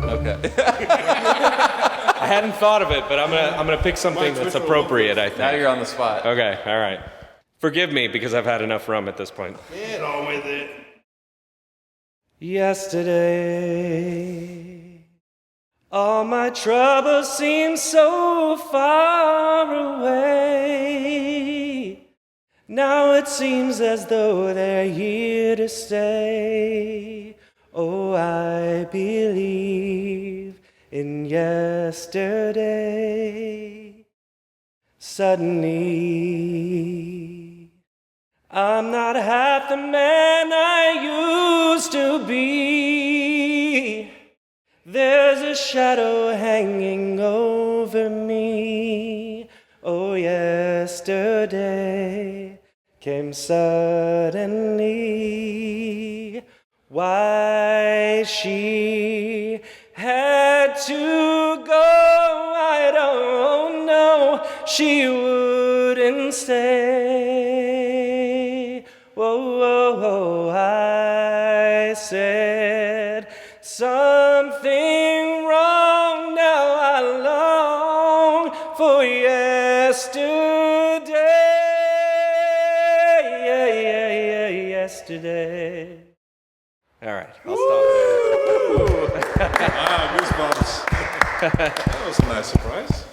Okay. I hadn't thought of it, but I'm gonna pick something that's appropriate, I think. Now you're on the spot. Okay, all right. Forgive me because I've had enough rum at this point. Get on with it. Yesterday, all my troubles seem so far away. Now it seems as though they're here to stay. Oh, I believe in yesterday. Suddenly, I'm not half the man I used to be. There's a shadow hanging over me. Oh, yesterday came suddenly. Why she had to go, I don't know. She wouldn't stay. Whoa, whoa, whoa, I said something wrong. Now I long for yesterday. Yesterday. All right, I'll stop there. Wow, goosebumps. That was a nice surprise.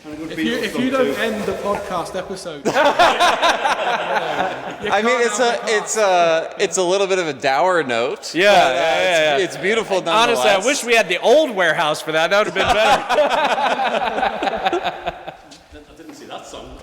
If you don't end the podcast episode, I mean, it's a little bit of a dour note. Yeah. It's beautiful nonetheless. Honestly, I wish we had the old warehouse for that. That would have been better. I didn't see that song.